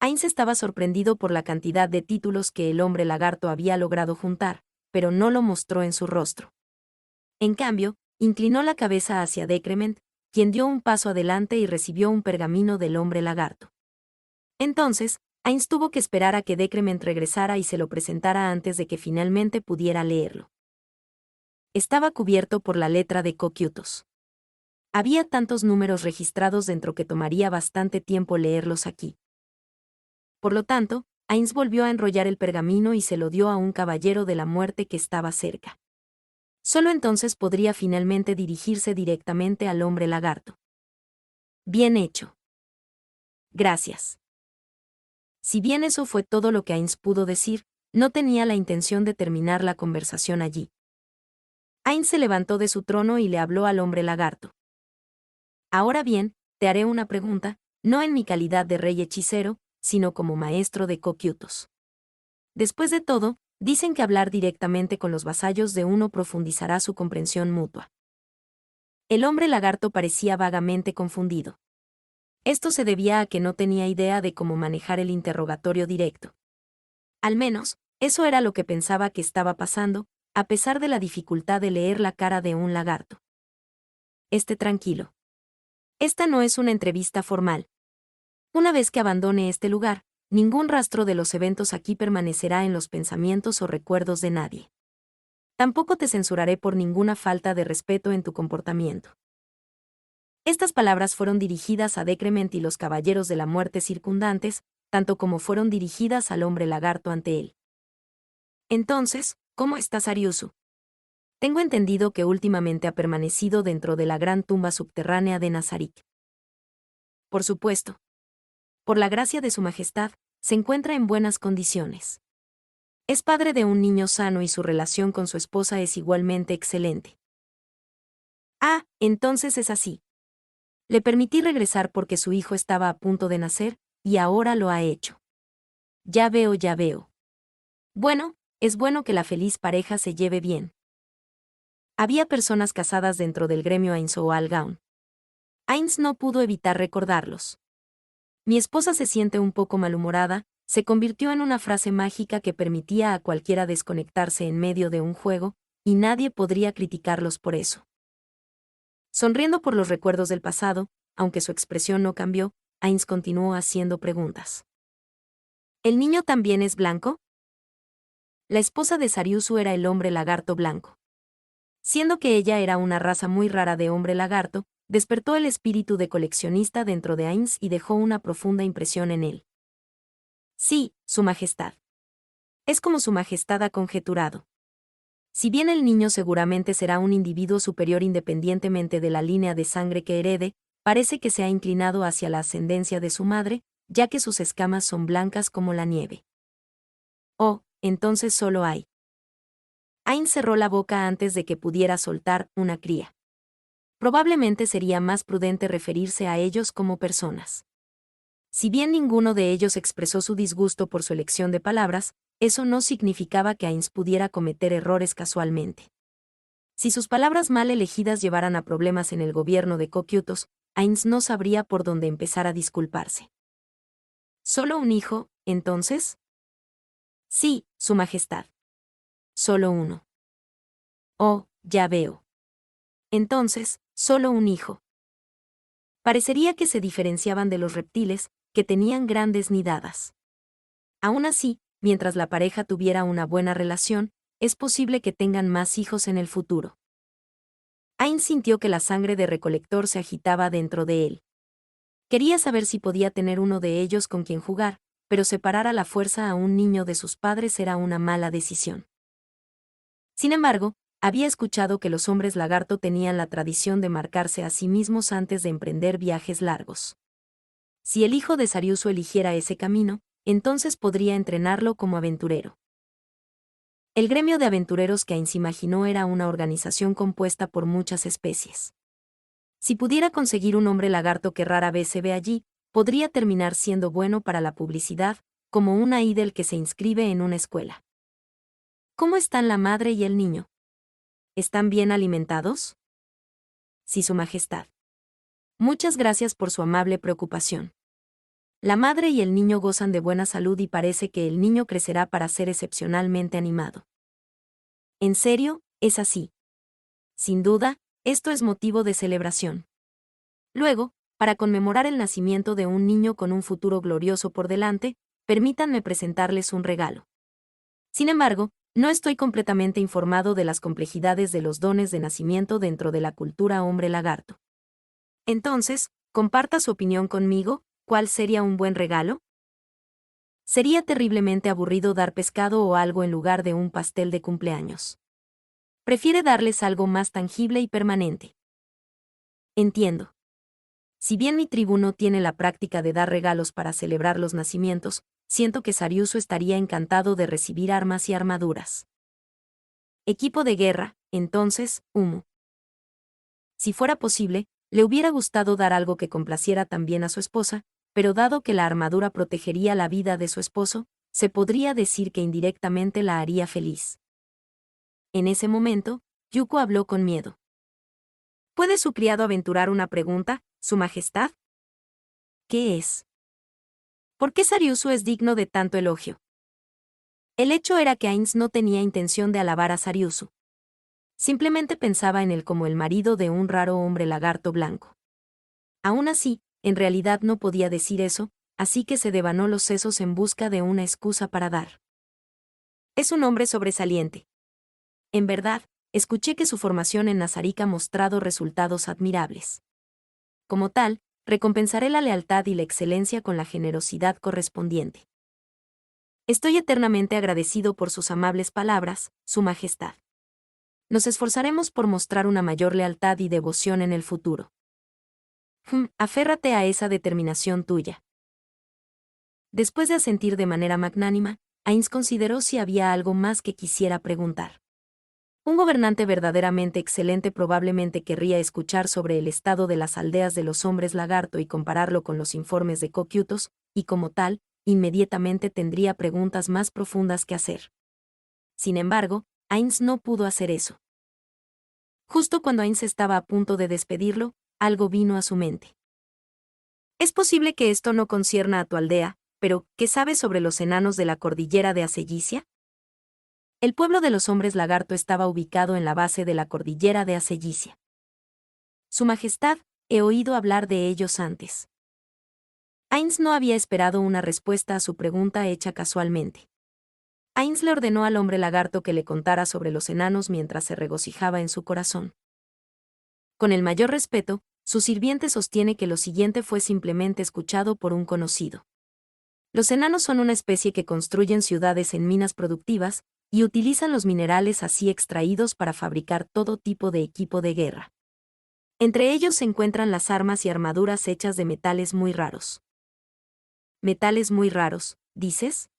Ainz estaba sorprendido por la cantidad de títulos que el hombre lagarto había logrado juntar, pero no lo mostró en su rostro. En cambio, inclinó la cabeza hacia Decrement, quien dio un paso adelante y recibió un pergamino del hombre lagarto. Entonces, Ainz tuvo que esperar a que Decrement regresara y se lo presentara antes de que finalmente pudiera leerlo. Estaba cubierto por la letra de Cocytus. Había tantos números registrados dentro que tomaría bastante tiempo leerlos aquí. Por lo tanto, Ainz volvió a enrollar el pergamino y se lo dio a un caballero de la muerte que estaba cerca. Solo entonces podría finalmente dirigirse directamente al hombre lagarto. Bien hecho. Gracias. Si bien eso fue todo lo que Ainz pudo decir, no tenía la intención de terminar la conversación allí. Ainz se levantó de su trono y le habló al hombre lagarto. Ahora bien, te haré una pregunta, no en mi calidad de rey hechicero, sino como maestro de Cocytus. Después de todo, dicen que hablar directamente con los vasallos de uno profundizará su comprensión mutua. El hombre lagarto parecía vagamente confundido. Esto se debía a que no tenía idea de cómo manejar el interrogatorio directo. Al menos, eso era lo que pensaba que estaba pasando, a pesar de la dificultad de leer la cara de un lagarto. Esté tranquilo. Esta no es una entrevista formal. Una vez que abandone este lugar, ningún rastro de los eventos aquí permanecerá en los pensamientos o recuerdos de nadie. Tampoco te censuraré por ninguna falta de respeto en tu comportamiento. Estas palabras fueron dirigidas a Decrement y los caballeros de la muerte circundantes, tanto como fueron dirigidas al hombre lagarto ante él. Entonces, ¿cómo estás, Ariusu? Tengo entendido que últimamente ha permanecido dentro de la gran tumba subterránea de Nazarik. Por supuesto. Por la gracia de su majestad, se encuentra en buenas condiciones. Es padre de un niño sano y su relación con su esposa es igualmente excelente. Ah, entonces es así. Le permití regresar porque su hijo estaba a punto de nacer, y ahora lo ha hecho. Ya veo, ya veo. Bueno, es bueno que la feliz pareja se lleve bien. Había personas casadas dentro del gremio Ainz-Oal-Gaun. Ainz no pudo evitar recordarlos. Mi esposa se siente un poco malhumorada, se convirtió en una frase mágica que permitía a cualquiera desconectarse en medio de un juego, y nadie podría criticarlos por eso. Sonriendo por los recuerdos del pasado, aunque su expresión no cambió, Ainz continuó haciendo preguntas. ¿El niño también es blanco? La esposa de Sariusu era el hombre lagarto blanco. Siendo que ella era una raza muy rara de hombre lagarto, despertó el espíritu de coleccionista dentro de Ainz y dejó una profunda impresión en él. Sí, Su Majestad. Es como Su Majestad ha conjeturado. Si bien el niño seguramente será un individuo superior independientemente de la línea de sangre que herede, parece que se ha inclinado hacia la ascendencia de su madre, ya que sus escamas son blancas como la nieve. Oh, entonces solo hay. Ainz cerró la boca antes de que pudiera soltar una cría. Probablemente sería más prudente referirse a ellos como personas. Si bien ninguno de ellos expresó su disgusto por su elección de palabras, eso no significaba que Ainz pudiera cometer errores casualmente. Si sus palabras mal elegidas llevaran a problemas en el gobierno de Cocytus, Ainz no sabría por dónde empezar a disculparse. ¿Solo un hijo, entonces? Sí, Su Majestad. Solo uno. Oh, ya veo. Entonces, solo un hijo. Parecería que se diferenciaban de los reptiles, que tenían grandes nidadas. Aún así, mientras la pareja tuviera una buena relación, es posible que tengan más hijos en el futuro. Ainz sintió que la sangre de recolector se agitaba dentro de él. Quería saber si podía tener uno de ellos con quien jugar, pero separar a la fuerza a un niño de sus padres era una mala decisión. Sin embargo, había escuchado que los hombres lagarto tenían la tradición de marcarse a sí mismos antes de emprender viajes largos. Si el hijo de Sariusu eligiera ese camino, entonces podría entrenarlo como aventurero. El gremio de aventureros que Ainz imaginó era una organización compuesta por muchas especies. Si pudiera conseguir un hombre lagarto que rara vez se ve allí, podría terminar siendo bueno para la publicidad, como una idol que se inscribe en una escuela. ¿Cómo están la madre y el niño? ¿Están bien alimentados? Sí, Su Majestad. Muchas gracias por su amable preocupación. La madre y el niño gozan de buena salud y parece que el niño crecerá para ser excepcionalmente animado. ¿En serio? Es así. Sin duda, esto es motivo de celebración. Luego, para conmemorar el nacimiento de un niño con un futuro glorioso por delante, permítanme presentarles un regalo. Sin embargo, no estoy completamente informado de las complejidades de los dones de nacimiento dentro de la cultura hombre lagarto. Entonces, comparta su opinión conmigo. ¿Cuál sería un buen regalo? Sería terriblemente aburrido dar pescado o algo en lugar de un pastel de cumpleaños. Prefiere darles algo más tangible y permanente. Entiendo. Si bien mi tribu no tiene la práctica de dar regalos para celebrar los nacimientos, siento que Sariusu estaría encantado de recibir armas y armaduras. Equipo de guerra, entonces, Humu. Si fuera posible, le hubiera gustado dar algo que complaciera también a su esposa, pero dado que la armadura protegería la vida de su esposo, se podría decir que indirectamente la haría feliz. En ese momento, Yuko habló con miedo. ¿Puede su criado aventurar una pregunta, Su Majestad? ¿Qué es? ¿Por qué Sariusu es digno de tanto elogio? El hecho era que Ainz no tenía intención de alabar a Sariusu. Simplemente pensaba en él como el marido de un raro hombre lagarto blanco. Aún así, en realidad no podía decir eso, así que se devanó los sesos en busca de una excusa para dar. Es un hombre sobresaliente. En verdad, escuché que su formación en Nazarick ha mostrado resultados admirables. Como tal, recompensaré la lealtad y la excelencia con la generosidad correspondiente. Estoy eternamente agradecido por sus amables palabras, Su Majestad. Nos esforzaremos por mostrar una mayor lealtad y devoción en el futuro. Aférrate a esa determinación tuya. Después de asentir de manera magnánima, Ainz consideró si había algo más que quisiera preguntar. Un gobernante verdaderamente excelente probablemente querría escuchar sobre el estado de las aldeas de los hombres lagarto y compararlo con los informes de Cocytus, y como tal, inmediatamente tendría preguntas más profundas que hacer. Sin embargo, Ainz no pudo hacer eso. Justo cuando Ainz estaba a punto de despedirlo, algo vino a su mente. Es posible que esto no concierna a tu aldea, pero ¿qué sabes sobre los enanos de la cordillera de Acellicia? El pueblo de los hombres lagarto estaba ubicado en la base de la cordillera de Acellicia. Su Majestad, he oído hablar de ellos antes. Ainz no había esperado una respuesta a su pregunta hecha casualmente. Ainz le ordenó al hombre lagarto que le contara sobre los enanos mientras se regocijaba en su corazón. Con el mayor respeto, su sirviente sostiene que lo siguiente fue simplemente escuchado por un conocido. Los enanos son una especie que construyen ciudades en minas productivas, y utilizan los minerales así extraídos para fabricar todo tipo de equipo de guerra. Entre ellos se encuentran las armas y armaduras hechas de metales muy raros. ¿Metales muy raros, dices?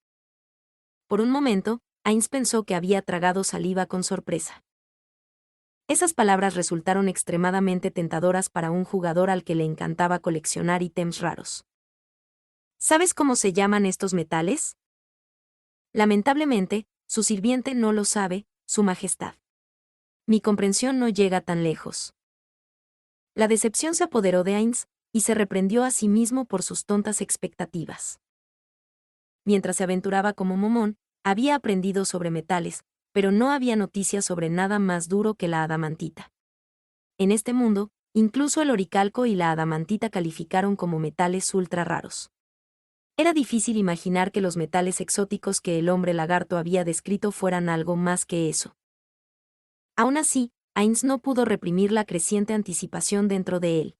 Por un momento, Ainz pensó que había tragado saliva con sorpresa. Esas palabras resultaron extremadamente tentadoras para un jugador al que le encantaba coleccionar ítems raros. ¿Sabes cómo se llaman estos metales? Lamentablemente, su sirviente no lo sabe, Su Majestad. Mi comprensión no llega tan lejos. La decepción se apoderó de Ainz, y se reprendió a sí mismo por sus tontas expectativas. Mientras se aventuraba como momón, había aprendido sobre metales, pero no había noticias sobre nada más duro que la adamantita. En este mundo, incluso el oricalco y la adamantita calificaron como metales ultra raros. Era difícil imaginar que los metales exóticos que el hombre lagarto había descrito fueran algo más que eso. Aún así, Ainz no pudo reprimir la creciente anticipación dentro de él.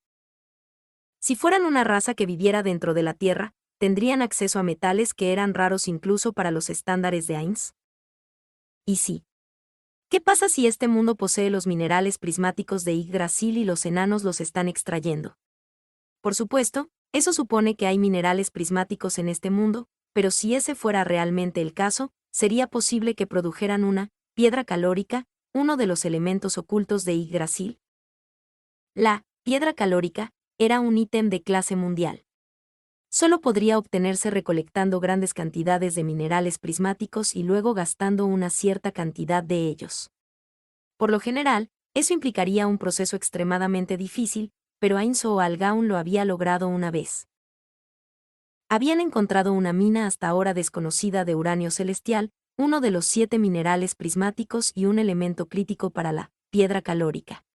Si fueran una raza que viviera dentro de la Tierra, ¿tendrían acceso a metales que eran raros incluso para los estándares de Ainz? ¿Y sí? ¿Qué pasa si este mundo posee los minerales prismáticos de Yggdrasil y los enanos los están extrayendo? Por supuesto, eso supone que hay minerales prismáticos en este mundo, pero si ese fuera realmente el caso, sería posible que produjeran una piedra calórica, uno de los elementos ocultos de Yggdrasil. La piedra calórica era un ítem de clase mundial. Solo podría obtenerse recolectando grandes cantidades de minerales prismáticos y luego gastando una cierta cantidad de ellos. Por lo general, eso implicaría un proceso extremadamente difícil, pero Ainz O'Algaun lo había logrado una vez. Habían encontrado una mina hasta ahora desconocida de uranio celestial, uno de los 7 minerales prismáticos y un elemento crítico para la piedra calórica.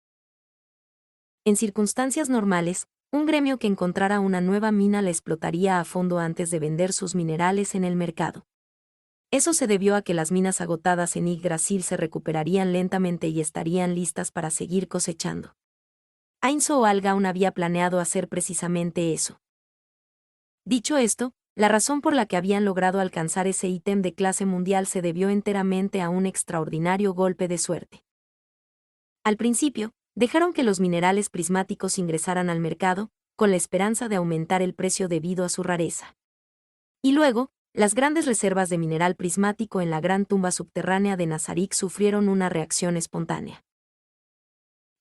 En circunstancias normales, un gremio que encontrara una nueva mina la explotaría a fondo antes de vender sus minerales en el mercado. Eso se debió a que las minas agotadas en Yggdrasil se recuperarían lentamente y estarían listas para seguir cosechando. Ainz O'Algaun había planeado hacer precisamente eso. Dicho esto, la razón por la que habían logrado alcanzar ese ítem de clase mundial se debió enteramente a un extraordinario golpe de suerte. Al principio, dejaron que los minerales prismáticos ingresaran al mercado, con la esperanza de aumentar el precio debido a su rareza. Y luego, las grandes reservas de mineral prismático en la gran tumba subterránea de Nazarick sufrieron una reacción espontánea.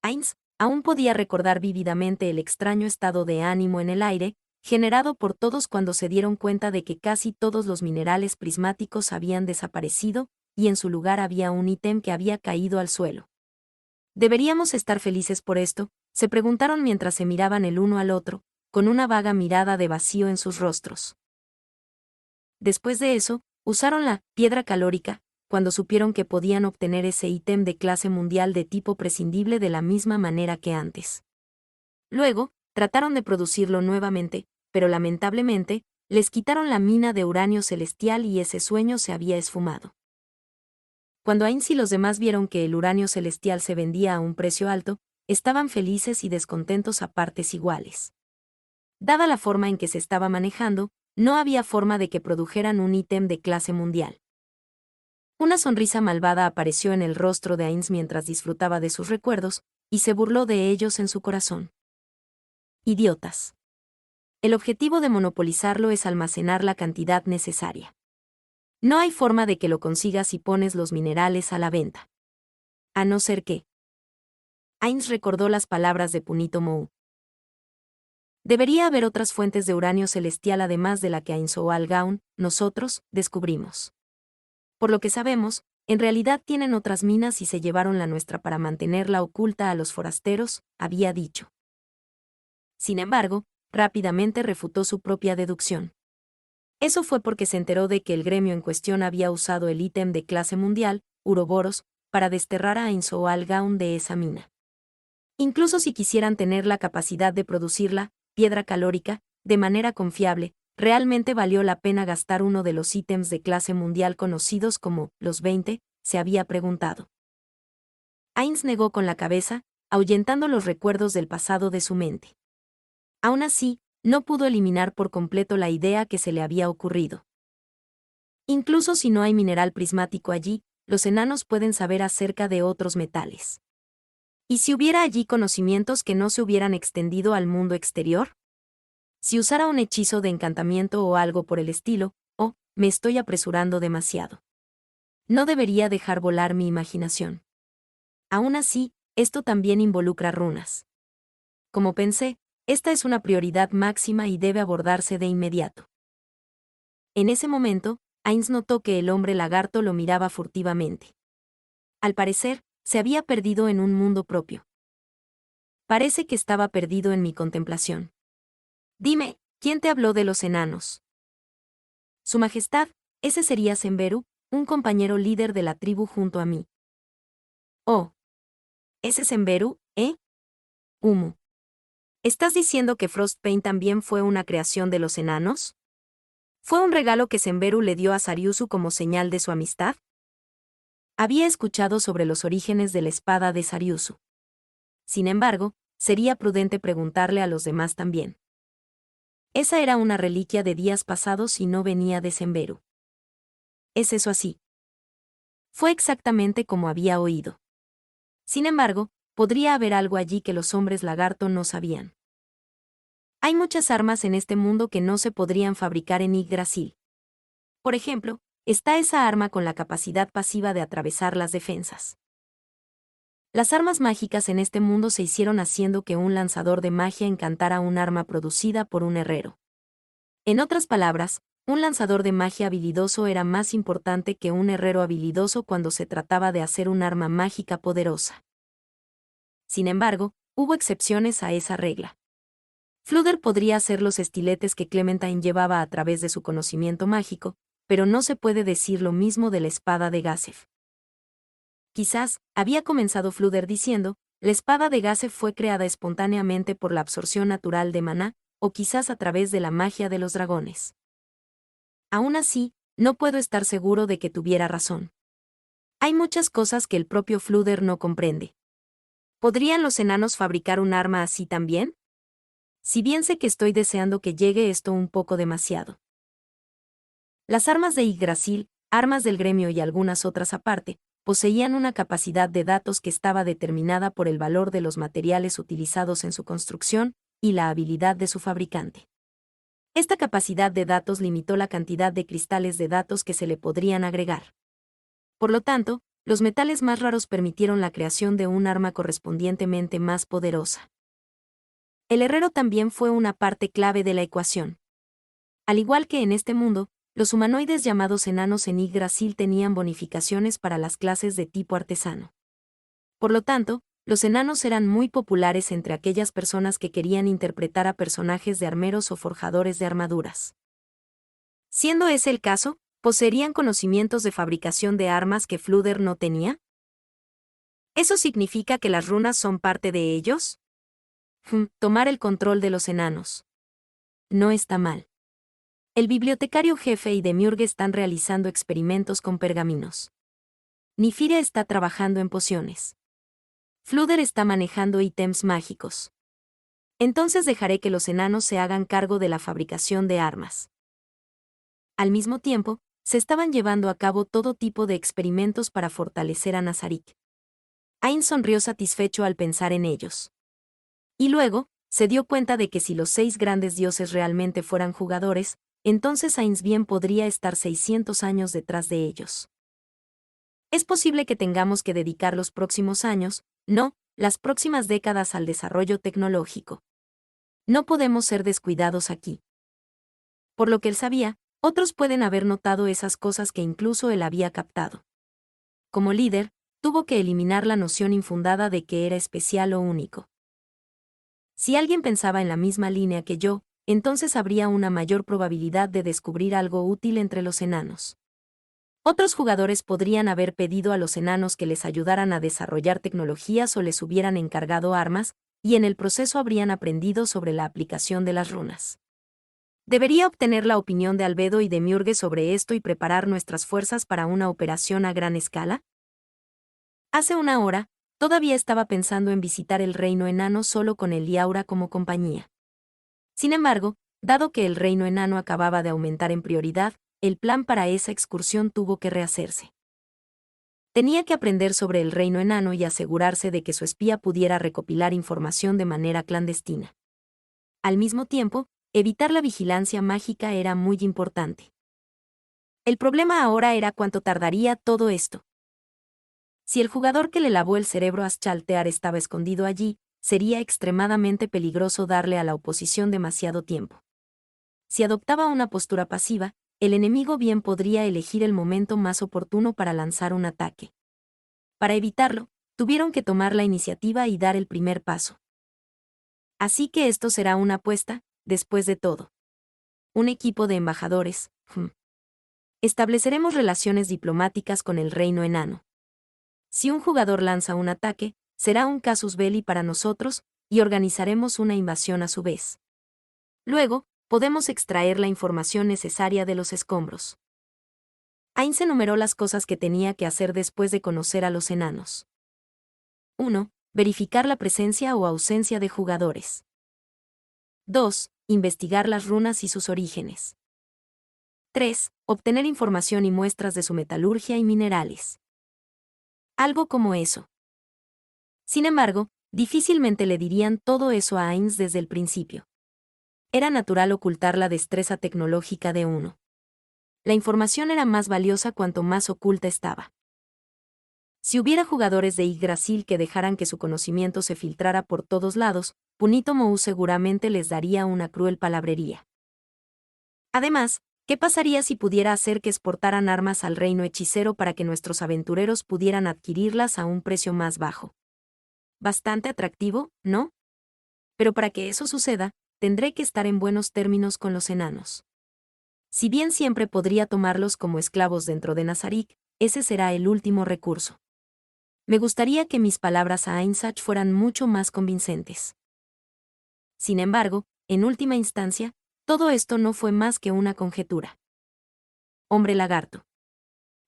Ainz aún podía recordar vívidamente el extraño estado de ánimo en el aire, generado por todos cuando se dieron cuenta de que casi todos los minerales prismáticos habían desaparecido, y en su lugar había un ítem que había caído al suelo. ¿Deberíamos estar felices por esto?, se preguntaron mientras se miraban el uno al otro, con una vaga mirada de vacío en sus rostros. Después de eso, usaron la piedra calórica, cuando supieron que podían obtener ese ítem de clase mundial de tipo prescindible de la misma manera que antes. Luego, trataron de producirlo nuevamente, pero lamentablemente, les quitaron la mina de uranio celestial y ese sueño se había esfumado. Cuando Ainz y los demás vieron que el uranio celestial se vendía a un precio alto, estaban felices y descontentos a partes iguales. Dada la forma en que se estaba manejando, no había forma de que produjeran un ítem de clase mundial. Una sonrisa malvada apareció en el rostro de Ainz mientras disfrutaba de sus recuerdos, y se burló de ellos en su corazón. Idiotas. El objetivo de monopolizarlo es almacenar la cantidad necesaria. No hay forma de que lo consigas si pones los minerales a la venta. A no ser que. Ainz recordó las palabras de Punito Mou. Debería haber otras fuentes de uranio celestial además de la que Ainz o Al-Gaun, nosotros, descubrimos. Por lo que sabemos, en realidad tienen otras minas y se llevaron la nuestra para mantenerla oculta a los forasteros, había dicho. Sin embargo, rápidamente refutó su propia deducción. Eso fue porque se enteró de que el gremio en cuestión había usado el ítem de clase mundial, Uroboros, para desterrar a Ainz o Al-Gaun de esa mina. Incluso si quisieran tener la capacidad de producirla, piedra calórica, de manera confiable, realmente valió la pena gastar uno de los ítems de clase mundial conocidos como los 20, se había preguntado. Ainz negó con la cabeza, ahuyentando los recuerdos del pasado de su mente. Aún así, no pudo eliminar por completo la idea que se le había ocurrido. Incluso si no hay mineral prismático allí, los enanos pueden saber acerca de otros metales. ¿Y si hubiera allí conocimientos que no se hubieran extendido al mundo exterior? Si usara un hechizo de encantamiento o algo por el estilo, me estoy apresurando demasiado. No debería dejar volar mi imaginación. Aún así, esto también involucra runas. Como pensé, esta es una prioridad máxima y debe abordarse de inmediato. En ese momento, Ainz notó que el hombre lagarto lo miraba furtivamente. Al parecer, se había perdido en un mundo propio. Parece que estaba perdido en mi contemplación. Dime, ¿quién te habló de los enanos? Su Majestad, ese sería Semberu, un compañero líder de la tribu junto a mí. Oh. ¿Ese Semberu, Humo. ¿Estás diciendo que Frostpain también fue una creación de los enanos? ¿Fue un regalo que Semberu le dio a Sariusu como señal de su amistad? Había escuchado sobre los orígenes de la espada de Sariusu. Sin embargo, sería prudente preguntarle a los demás también. Esa era una reliquia de días pasados y no venía de Semberu. ¿Es eso así? Fue exactamente como había oído. Sin embargo, podría haber algo allí que los hombres lagarto no sabían. Hay muchas armas en este mundo que no se podrían fabricar en Yggdrasil. Por ejemplo, está esa arma con la capacidad pasiva de atravesar las defensas. Las armas mágicas en este mundo se hicieron haciendo que un lanzador de magia encantara un arma producida por un herrero. En otras palabras, un lanzador de magia habilidoso era más importante que un herrero habilidoso cuando se trataba de hacer un arma mágica poderosa. Sin embargo, hubo excepciones a esa regla. Fluder podría hacer los estiletes que Clementine llevaba a través de su conocimiento mágico, pero no se puede decir lo mismo de la espada de Gasef. Quizás, había comenzado Fluder diciendo, la espada de Gasef fue creada espontáneamente por la absorción natural de maná, o quizás a través de la magia de los dragones. Aún así, no puedo estar seguro de que tuviera razón. Hay muchas cosas que el propio Fluder no comprende. ¿Podrían los enanos fabricar un arma así también? Si bien sé que estoy deseando que llegue esto un poco demasiado. Las armas de Yggdrasil, armas del gremio y algunas otras aparte, poseían una capacidad de datos que estaba determinada por el valor de los materiales utilizados en su construcción y la habilidad de su fabricante. Esta capacidad de datos limitó la cantidad de cristales de datos que se le podrían agregar. Por lo tanto, los metales más raros permitieron la creación de un arma correspondientemente más poderosa. El herrero también fue una parte clave de la ecuación. Al igual que en este mundo, los humanoides llamados enanos en Yggdrasil tenían bonificaciones para las clases de tipo artesano. Por lo tanto, los enanos eran muy populares entre aquellas personas que querían interpretar a personajes de armeros o forjadores de armaduras. Siendo ese el caso, ¿poseerían conocimientos de fabricación de armas que Fluder no tenía? ¿Eso significa que las runas son parte de ellos? Tomar el control de los enanos. No está mal. El bibliotecario jefe y Demiurge están realizando experimentos con pergaminos. Nifira está trabajando en pociones. Fluder está manejando ítems mágicos. Entonces dejaré que los enanos se hagan cargo de la fabricación de armas. Al mismo tiempo, se estaban llevando a cabo todo tipo de experimentos para fortalecer a Nazarik. Ain sonrió satisfecho al pensar en ellos. Y luego, se dio cuenta de que si los 6 grandes dioses realmente fueran jugadores, entonces Ainz bien podría estar 600 años detrás de ellos. Es posible que tengamos que dedicar los próximos años, no, las próximas décadas al desarrollo tecnológico. No podemos ser descuidados aquí. Por lo que él sabía, otros pueden haber notado esas cosas que incluso él había captado. Como líder, tuvo que eliminar la noción infundada de que era especial o único. Si alguien pensaba en la misma línea que yo, entonces habría una mayor probabilidad de descubrir algo útil entre los enanos. Otros jugadores podrían haber pedido a los enanos que les ayudaran a desarrollar tecnologías o les hubieran encargado armas, y en el proceso habrían aprendido sobre la aplicación de las runas. Debería obtener la opinión de Albedo y de Demiurge sobre esto y preparar nuestras fuerzas para una operación a gran escala. Hace una hora, todavía estaba pensando en visitar el reino enano solo con el Liaura como compañía. Sin embargo, dado que el reino enano acababa de aumentar en prioridad, el plan para esa excursión tuvo que rehacerse. Tenía que aprender sobre el reino enano y asegurarse de que su espía pudiera recopilar información de manera clandestina. Al mismo tiempo, evitar la vigilancia mágica era muy importante. El problema ahora era cuánto tardaría todo esto. Si el jugador que le lavó el cerebro a Schaltear estaba escondido allí, sería extremadamente peligroso darle a la oposición demasiado tiempo. Si adoptaba una postura pasiva, el enemigo bien podría elegir el momento más oportuno para lanzar un ataque. Para evitarlo, tuvieron que tomar la iniciativa y dar el primer paso. Así que esto será una apuesta, después de todo. Un equipo de embajadores. Estableceremos relaciones diplomáticas con el reino enano. Si un jugador lanza un ataque, será un casus belli para nosotros, y organizaremos una invasión a su vez. Luego, podemos extraer la información necesaria de los escombros. Ainz enumeró las cosas que tenía que hacer después de conocer a los enanos. 1. Verificar la presencia o ausencia de jugadores. 2. Investigar las runas y sus orígenes. 3. Obtener información y muestras de su metalurgia y minerales. Algo como eso. Sin embargo, difícilmente le dirían todo eso a Ainz desde el principio. Era natural ocultar la destreza tecnológica de uno. La información era más valiosa cuanto más oculta estaba. Si hubiera jugadores de Yggdrasil que dejaran que su conocimiento se filtrara por todos lados, Punito Mou seguramente les daría una cruel palabrería. Además, ¿qué pasaría si pudiera hacer que exportaran armas al reino hechicero para que nuestros aventureros pudieran adquirirlas a un precio más bajo? Bastante atractivo, ¿no? Pero para que eso suceda, tendré que estar en buenos términos con los enanos. Si bien siempre podría tomarlos como esclavos dentro de Nazarik, ese será el último recurso. Me gustaría que mis palabras a Ainzach fueran mucho más convincentes. Sin embargo, en última instancia, todo esto no fue más que una conjetura. Hombre lagarto.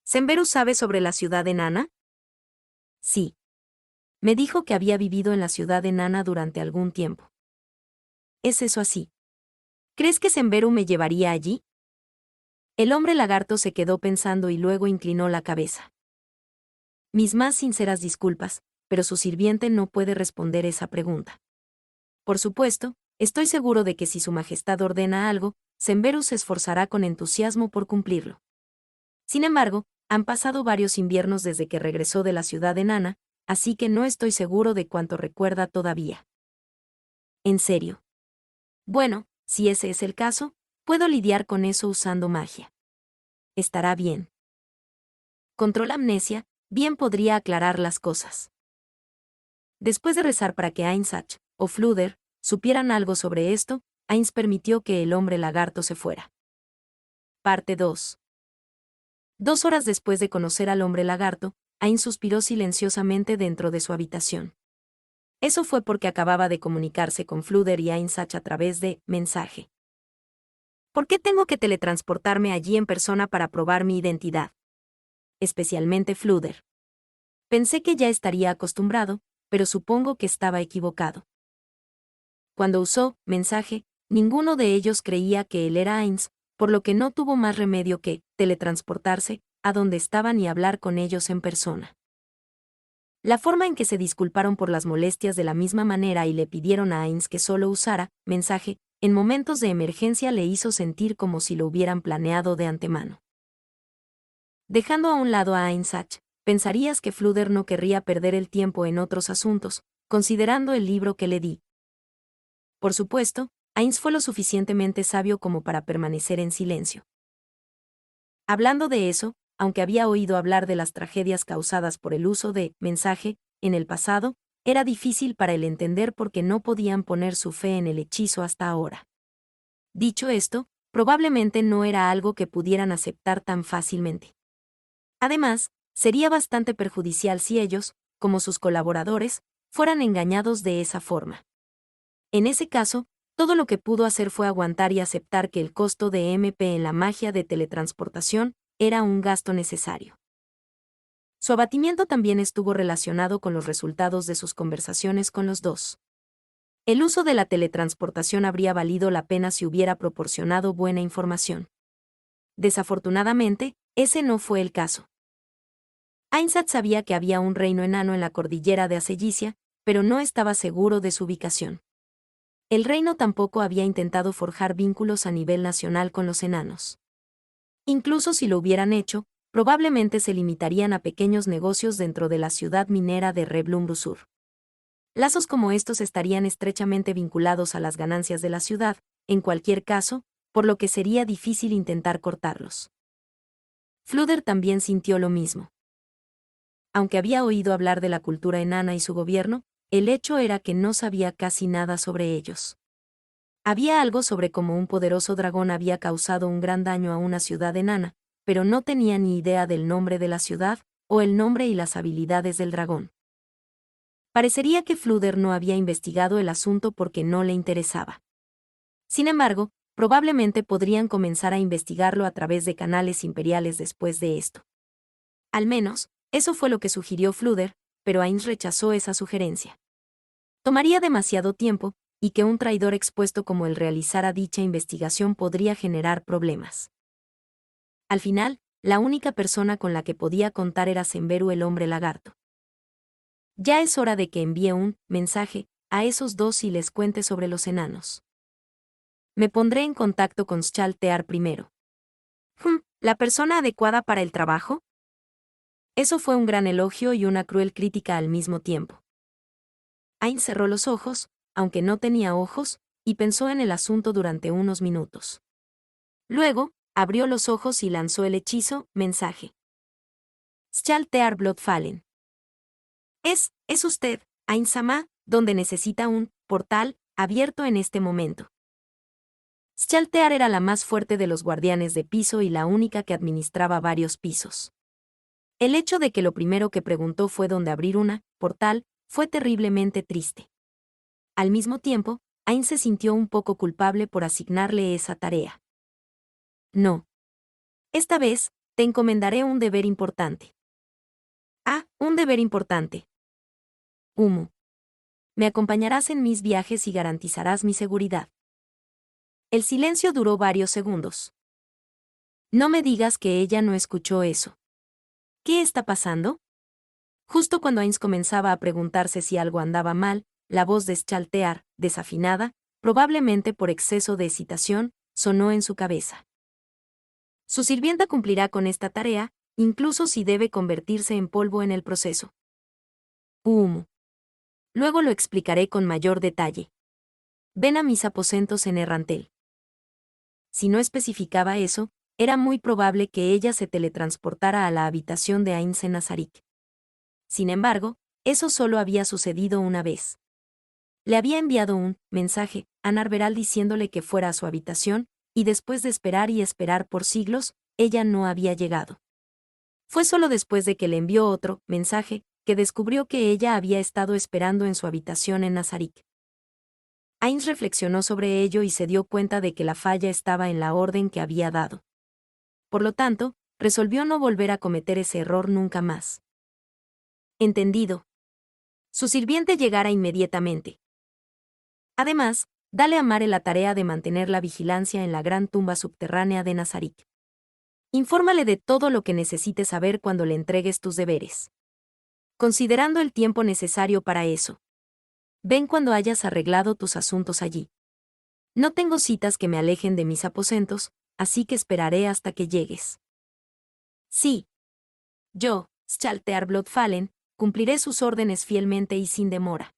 ¿Semberu sabe sobre la ciudad enana? Sí. Me dijo que había vivido en la ciudad enana durante algún tiempo. ¿Es eso así? ¿Crees que Semberu me llevaría allí? El hombre lagarto se quedó pensando y luego inclinó la cabeza. Mis más sinceras disculpas, pero su sirviente no puede responder esa pregunta. Por supuesto, estoy seguro de que si su majestad ordena algo, Semberu se esforzará con entusiasmo por cumplirlo. Sin embargo, han pasado varios inviernos desde que regresó de la ciudad enana, así que no estoy seguro de cuánto recuerda todavía. ¿En serio? Bueno, si ese es el caso, puedo lidiar con eso usando magia. Estará bien. Control amnesia, bien podría aclarar las cosas. Después de rezar para que Ainzach, o Fluder, supieran algo sobre esto, Ainz permitió que el hombre lagarto se fuera. Parte 2. 2 horas después de conocer al hombre lagarto, Ainz suspiró silenciosamente dentro de su habitación. Eso fue porque acababa de comunicarse con Fluder y Ainzach a través de mensaje. ¿Por qué tengo que teletransportarme allí en persona para probar mi identidad? Especialmente Flúder. Pensé que ya estaría acostumbrado, pero supongo que estaba equivocado. Cuando usó mensaje, ninguno de ellos creía que él era Ainz, por lo que no tuvo más remedio que teletransportarse a donde estaban y hablar con ellos en persona. La forma en que se disculparon por las molestias de la misma manera y le pidieron a Ainz que solo usara mensaje en momentos de emergencia le hizo sentir como si lo hubieran planeado de antemano. Dejando a un lado a Ainzach, pensarías que Flúder no querría perder el tiempo en otros asuntos, considerando el libro que le di. Por supuesto, Ainz fue lo suficientemente sabio como para permanecer en silencio. Hablando de eso, aunque había oído hablar de las tragedias causadas por el uso de mensaje en el pasado, era difícil para él entender por qué no podían poner su fe en el hechizo hasta ahora. Dicho esto, probablemente no era algo que pudieran aceptar tan fácilmente. Además, sería bastante perjudicial si ellos, como sus colaboradores, fueran engañados de esa forma. En ese caso, todo lo que pudo hacer fue aguantar y aceptar que el costo de MP en la magia de teletransportación era un gasto necesario. Su abatimiento también estuvo relacionado con los resultados de sus conversaciones con los dos. El uso de la teletransportación habría valido la pena si hubiera proporcionado buena información. Desafortunadamente, ese no fue el caso. Ainzat sabía que había un reino enano en la cordillera de Acellicia, pero no estaba seguro de su ubicación. El reino tampoco había intentado forjar vínculos a nivel nacional con los enanos. Incluso si lo hubieran hecho, probablemente se limitarían a pequeños negocios dentro de la ciudad minera de Reblumbrusur. Lazos como estos estarían estrechamente vinculados a las ganancias de la ciudad, en cualquier caso, por lo que sería difícil intentar cortarlos. Flúder también sintió lo mismo. Aunque había oído hablar de la cultura enana y su gobierno, el hecho era que no sabía casi nada sobre ellos. Había algo sobre cómo un poderoso dragón había causado un gran daño a una ciudad enana, pero no tenía ni idea del nombre de la ciudad, o el nombre y las habilidades del dragón. Parecería que Flúder no había investigado el asunto porque no le interesaba. Sin embargo, probablemente podrían comenzar a investigarlo a través de canales imperiales después de esto. Al menos, eso fue lo que sugirió Flúder, pero Ainz rechazó esa sugerencia. Tomaría demasiado tiempo, y que un traidor expuesto como él realizara dicha investigación podría generar problemas. Al final, la única persona con la que podía contar era Semberu el hombre lagarto. Ya es hora de que envíe un mensaje a esos dos y les cuente sobre los enanos. Me pondré en contacto con Schaltear primero. ¿La persona adecuada para el trabajo? Eso fue un gran elogio y una cruel crítica al mismo tiempo. Ainz cerró los ojos, aunque no tenía ojos, y pensó en el asunto durante unos minutos. Luego, abrió los ojos y lanzó el hechizo, mensaje. Schaltear Bloodfallen. Es usted, Ainz-sama, donde necesita un portal abierto en este momento. Schaltear era la más fuerte de los guardianes de piso y la única que administraba varios pisos. El hecho de que lo primero que preguntó fue dónde abrir una portal fue terriblemente triste. Al mismo tiempo, Ainz se sintió un poco culpable por asignarle esa tarea. No. Esta vez, te encomendaré un deber importante. Un deber importante. Humo. Me acompañarás en mis viajes y garantizarás mi seguridad. El silencio duró varios segundos. No me digas que ella no escuchó eso. ¿Qué está pasando? Justo cuando Ainz comenzaba a preguntarse si algo andaba mal, la voz de Schaltear, desafinada, probablemente por exceso de excitación, sonó en su cabeza. Su sirvienta cumplirá con esta tarea, incluso si debe convertirse en polvo en el proceso. Luego lo explicaré con mayor detalle. Ven a mis aposentos en Errantel. Si no especificaba eso, era muy probable que ella se teletransportara a la habitación de Ainz en Nazarik. Sin embargo, eso solo había sucedido una vez. Le había enviado un mensaje a Narveral diciéndole que fuera a su habitación, y después de esperar y esperar por siglos, ella no había llegado. Fue solo después de que le envió otro mensaje que descubrió que ella había estado esperando en su habitación en Nazarik. Ainz reflexionó sobre ello y se dio cuenta de que la falla estaba en la orden que había dado. Por lo tanto, resolvió no volver a cometer ese error nunca más. Entendido. Su sirviente llegará inmediatamente. Además, dale a Mare la tarea de mantener la vigilancia en la gran tumba subterránea de Nazarik. Infórmale de todo lo que necesite saber cuando le entregues tus deberes. Considerando el tiempo necesario para eso. Ven cuando hayas arreglado tus asuntos allí. No tengo citas que me alejen de mis aposentos, así que esperaré hasta que llegues. Sí. Yo, Sjaltear Bloodfallen, cumpliré sus órdenes fielmente y sin demora.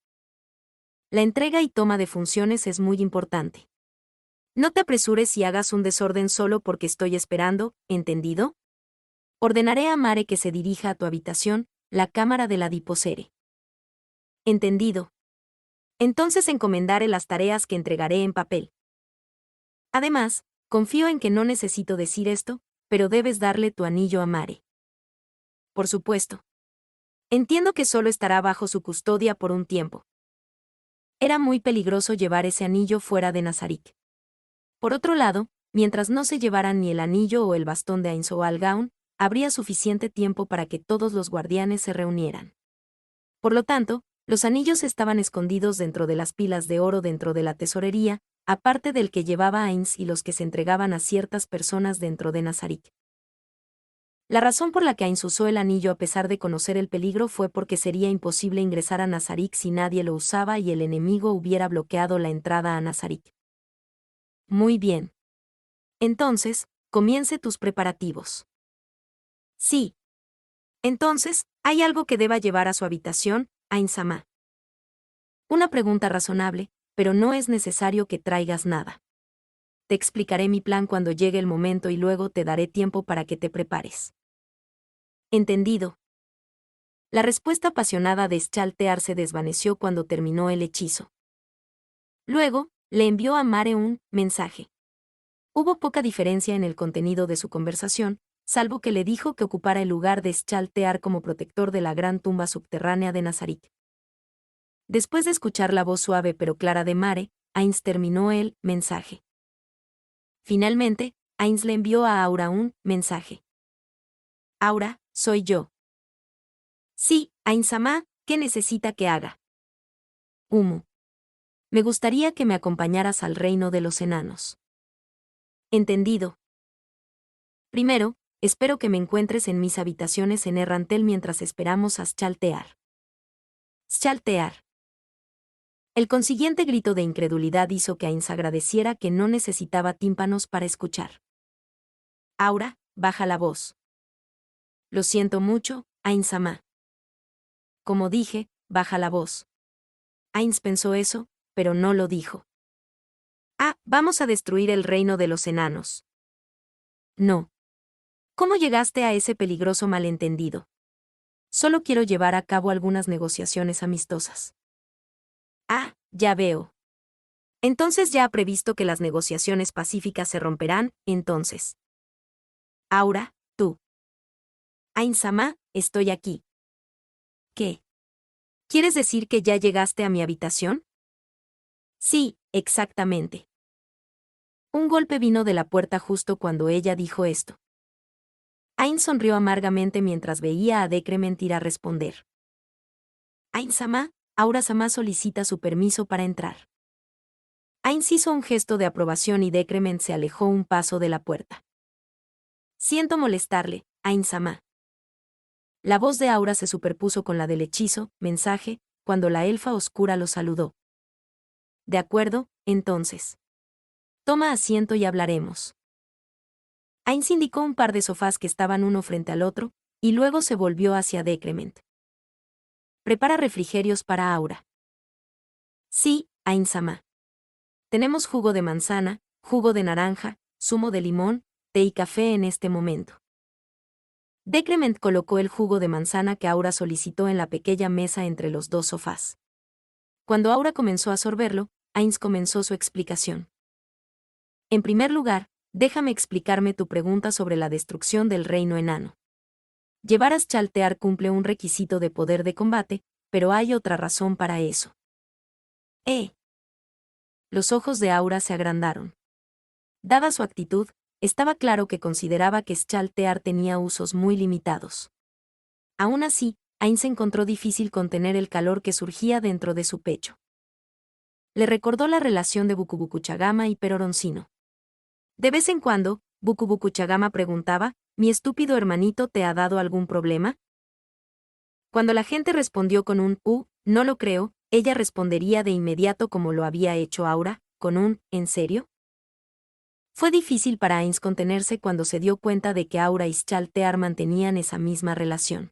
La entrega y toma de funciones es muy importante. No te apresures y hagas un desorden solo porque estoy esperando, ¿entendido? Ordenaré a Mare que se dirija a tu habitación, la cámara del adiposere. Entendido. Entonces encomendaré las tareas que entregaré en papel. Además, confío en que no necesito decir esto, pero debes darle tu anillo a Mare. Por supuesto. Entiendo que solo estará bajo su custodia por un tiempo. Era muy peligroso llevar ese anillo fuera de Nazarik. Por otro lado, mientras no se llevaran ni el anillo o el bastón de Ainz o Algaun, habría suficiente tiempo para que todos los guardianes se reunieran. Por lo tanto, los anillos estaban escondidos dentro de las pilas de oro dentro de la tesorería, aparte del que llevaba Ainz y los que se entregaban a ciertas personas dentro de Nazarik. La razón por la que Ainz usó el anillo a pesar de conocer el peligro fue porque sería imposible ingresar a Nazarik si nadie lo usaba y el enemigo hubiera bloqueado la entrada a Nazarik. Muy bien. Entonces, comience tus preparativos. Sí. Entonces, ¿hay algo que deba llevar a su habitación, Ainz-sama? Una pregunta razonable, pero no es necesario que traigas nada. Te explicaré mi plan cuando llegue el momento y luego te daré tiempo para que te prepares. Entendido. La respuesta apasionada de Sjaltear se desvaneció cuando terminó el hechizo. Luego, le envió a Mare un mensaje. Hubo poca diferencia en el contenido de su conversación, salvo que le dijo que ocupara el lugar de Sjaltear como protector de la gran tumba subterránea de Nazarik. Después de escuchar la voz suave pero clara de Mare, Ainz terminó el mensaje. Finalmente, Ainz le envió a Aura un mensaje. Aura, soy yo. Sí, Ainz-sama, ¿qué necesita que haga? Humo. Me gustaría que me acompañaras al reino de los enanos. Entendido. Primero, espero que me encuentres en mis habitaciones en Errantel mientras esperamos a Sjaltear. Sjaltear. El consiguiente grito de incredulidad hizo que Ainz agradeciera que no necesitaba tímpanos para escuchar. Aura, baja la voz. Lo siento mucho, Ainz-sama. Como dije, baja la voz. Ainz pensó eso, pero no lo dijo. Ah, vamos a destruir el reino de los enanos. No. ¿Cómo llegaste a ese peligroso malentendido? Solo quiero llevar a cabo algunas negociaciones amistosas. Ah, ya veo. Entonces ya ha previsto que las negociaciones pacíficas se romperán, entonces. Aura, tú. Ainz-sama, estoy aquí. ¿Qué? ¿Quieres decir que ya llegaste a mi habitación? Sí, exactamente. Un golpe vino de la puerta justo cuando ella dijo esto. Ainz sonrió amargamente mientras veía a Decrement ir a responder. Ainz-sama, Aura-sama solicita su permiso para entrar. Ainz hizo un gesto de aprobación y Decrement se alejó un paso de la puerta. Siento molestarle, Ainz-sama. La voz de Aura se superpuso con la del hechizo, mensaje, cuando la elfa oscura lo saludó. De acuerdo, entonces. Toma asiento y hablaremos. Ainz indicó un par de sofás que estaban uno frente al otro, y luego se volvió hacia Decrement. Prepara refrigerios para Aura. Sí, Ainz-sama. Tenemos jugo de manzana, jugo de naranja, zumo de limón, té y café en este momento. Decrement colocó el jugo de manzana que Aura solicitó en la pequeña mesa entre los dos sofás. Cuando Aura comenzó a sorberlo, Ainz comenzó su explicación. En primer lugar, déjame explicarme tu pregunta sobre la destrucción del reino enano. Llevar a Sjaltear cumple un requisito de poder de combate, pero hay otra razón para eso. los ojos de Aura se agrandaron. Dada su actitud, estaba claro que consideraba que Schaltear tenía usos muy limitados. Aún así, Ain se encontró difícil contener el calor que surgía dentro de su pecho. Le recordó la relación de Bukubukuchagama y Peroroncino. De vez en cuando, Bukubukuchagama preguntaba, ¿mi estúpido hermanito te ha dado algún problema? Cuando la gente respondió con un no lo creo, ella respondería de inmediato como lo había hecho Aura, con un ¿en serio? Fue difícil para Ainz contenerse cuando se dio cuenta de que Aura y Schaltear mantenían esa misma relación.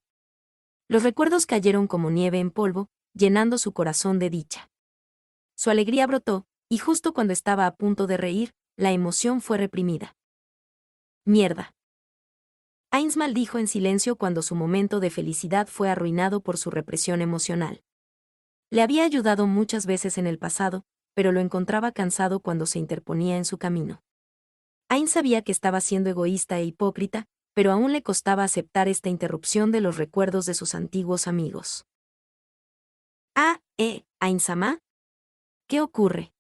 Los recuerdos cayeron como nieve en polvo, llenando su corazón de dicha. Su alegría brotó, y justo cuando estaba a punto de reír, la emoción fue reprimida. Mierda. Ainz maldijo en silencio cuando su momento de felicidad fue arruinado por su represión emocional. Le había ayudado muchas veces en el pasado, pero lo encontraba cansado cuando se interponía en su camino. Ainz sabía que estaba siendo egoísta e hipócrita, pero aún le costaba aceptar esta interrupción de los recuerdos de sus antiguos amigos. Ainz-sama? ¿Qué ocurre?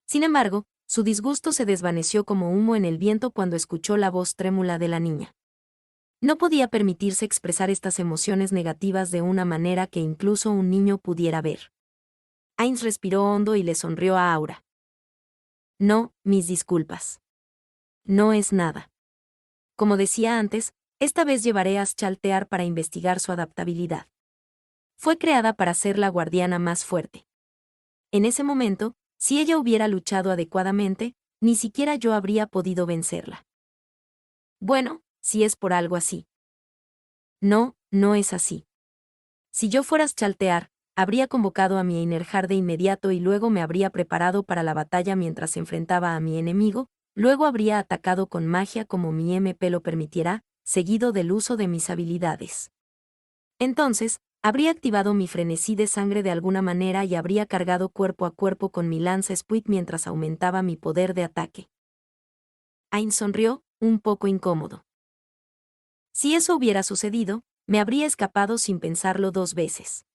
Sin embargo, su disgusto se desvaneció como humo en el viento cuando escuchó la voz trémula de la niña. No podía permitirse expresar estas emociones negativas de una manera que incluso un niño pudiera ver. Ainz respiró hondo y le sonrió a Aura. No, mis disculpas. No es nada. Como decía antes, esta vez llevaré a Schaltear para investigar su adaptabilidad. Fue creada para ser la guardiana más fuerte. En ese momento, si ella hubiera luchado adecuadamente, ni siquiera yo habría podido vencerla. Bueno, si es por algo así. No, no es así. Si yo fuera Schaltear, habría convocado a mi Einerjar de inmediato y luego me habría preparado para la batalla mientras enfrentaba a mi enemigo, luego habría atacado con magia como mi MP lo permitiera, seguido del uso de mis habilidades. Entonces, habría activado mi frenesí de sangre de alguna manera y habría cargado cuerpo a cuerpo con mi lanza Spuit mientras aumentaba mi poder de ataque. Ainz sonrió, un poco incómodo. Si eso hubiera sucedido, me habría escapado sin pensarlo dos veces.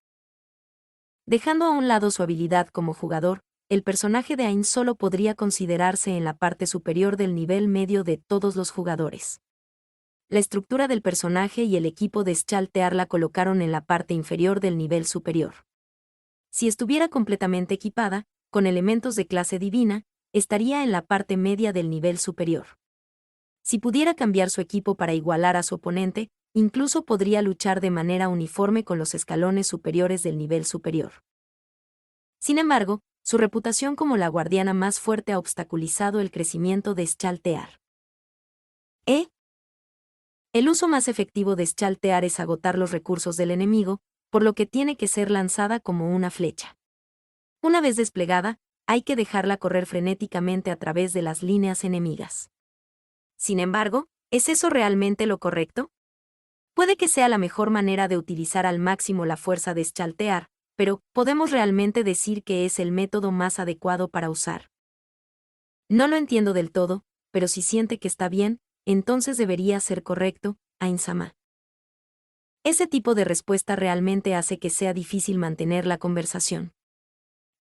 Dejando a un lado su habilidad como jugador, el personaje de Ainz solo podría considerarse en la parte superior del nivel medio de todos los jugadores. La estructura del personaje y el equipo de Schaltear la colocaron en la parte inferior del nivel superior. Si estuviera completamente equipada, con elementos de clase divina, estaría en la parte media del nivel superior. Si pudiera cambiar su equipo para igualar a su oponente, incluso podría luchar de manera uniforme con los escalones superiores del nivel superior. Sin embargo, su reputación como la guardiana más fuerte ha obstaculizado el crecimiento de Schaltear. El uso más efectivo de Schaltear es agotar los recursos del enemigo, por lo que tiene que ser lanzada como una flecha. Una vez desplegada, hay que dejarla correr frenéticamente a través de las líneas enemigas. Sin embargo, ¿es eso realmente lo correcto? Puede que sea la mejor manera de utilizar al máximo la fuerza de Schaltear, pero ¿podemos realmente decir que es el método más adecuado para usar? No lo entiendo del todo, pero si siente que está bien, entonces debería ser correcto, Ainz-sama. Ese tipo de respuesta realmente hace que sea difícil mantener la conversación.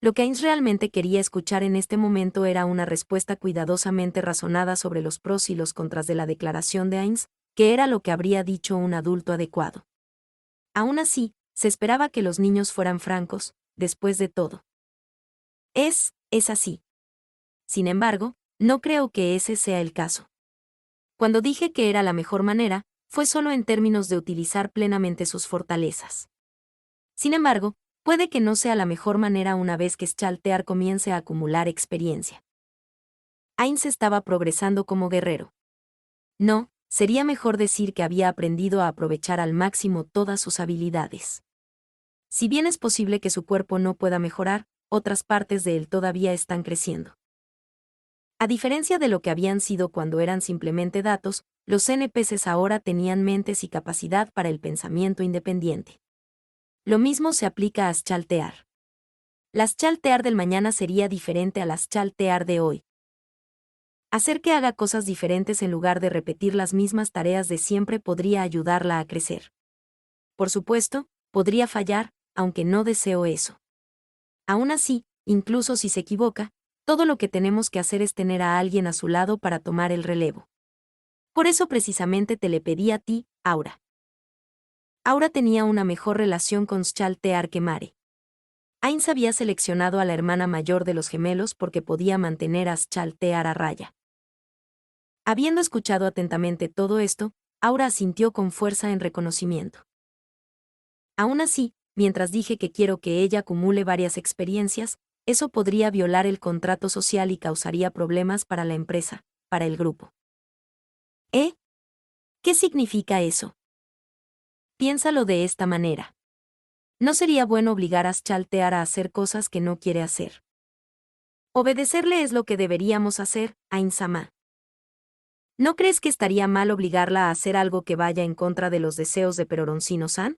Lo que Ainz realmente quería escuchar en este momento era una respuesta cuidadosamente razonada sobre los pros y los contras de la declaración de Ainz, que era lo que habría dicho un adulto adecuado. Aún así, se esperaba que los niños fueran francos, después de todo. Es así. Sin embargo, no creo que ese sea el caso. Cuando dije que era la mejor manera, fue solo en términos de utilizar plenamente sus fortalezas. Sin embargo, puede que no sea la mejor manera una vez que Schaltear comience a acumular experiencia. Ainz estaba progresando como guerrero. No, sería mejor decir que había aprendido a aprovechar al máximo todas sus habilidades. Si bien es posible que su cuerpo no pueda mejorar, otras partes de él todavía están creciendo. A diferencia de lo que habían sido cuando eran simplemente datos, los NPCs ahora tenían mentes y capacidad para el pensamiento independiente. Lo mismo se aplica a Schaltear. La Schaltear del mañana sería diferente a la Schaltear de hoy. Hacer que haga cosas diferentes en lugar de repetir las mismas tareas de siempre podría ayudarla a crecer. Por supuesto, podría fallar, aunque no deseo eso. Aún así, incluso si se equivoca, todo lo que tenemos que hacer es tener a alguien a su lado para tomar el relevo. Por eso precisamente te le pedí a ti, Aura. Aura tenía una mejor relación con Schaltear que Mare. Ainz había seleccionado a la hermana mayor de los gemelos porque podía mantener a Schaltear a raya. Habiendo escuchado atentamente todo esto, Aura asintió con fuerza en reconocimiento. Aún así, mientras dije que quiero que ella acumule varias experiencias, eso podría violar el contrato social y causaría problemas para la empresa, para el grupo. ¿Eh? ¿Qué significa eso? Piénsalo de esta manera. No sería bueno obligar a Schaltear a hacer cosas que no quiere hacer. Obedecerle es lo que deberíamos hacer, Ainz-sama. ¿No crees que estaría mal obligarla a hacer algo que vaya en contra de los deseos de Peroroncino-san?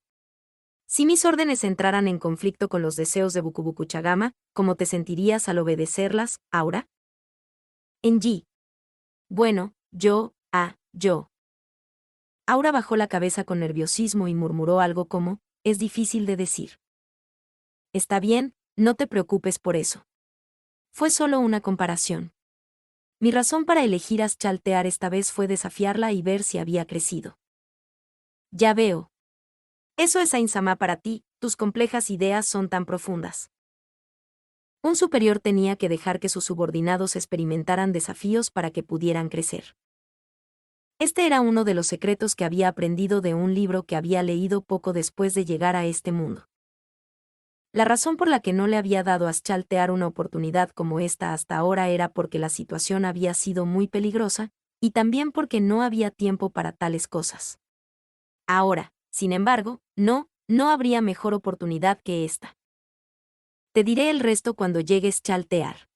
Si mis órdenes entraran en conflicto con los deseos de Bukubukuchagama, ¿cómo te sentirías al obedecerlas, Aura? Enji. Bueno, yo. Aura bajó la cabeza con nerviosismo y murmuró algo como, es difícil de decir. Está bien, no te preocupes por eso. Fue solo una comparación. Mi razón para elegir a Schaltear esta vez fue desafiarla y ver si había crecido. Ya veo. Eso es Ainz-sama para ti, tus complejas ideas son tan profundas. Un superior tenía que dejar que sus subordinados experimentaran desafíos para que pudieran crecer. Este era uno de los secretos que había aprendido de un libro que había leído poco después de llegar a este mundo. La razón por la que no le había dado a Schaltear una oportunidad como esta hasta ahora era porque la situación había sido muy peligrosa, y también porque no había tiempo para tales cosas. Ahora, sin embargo, no habría mejor oportunidad que esta. Te diré el resto cuando llegue Schaltear.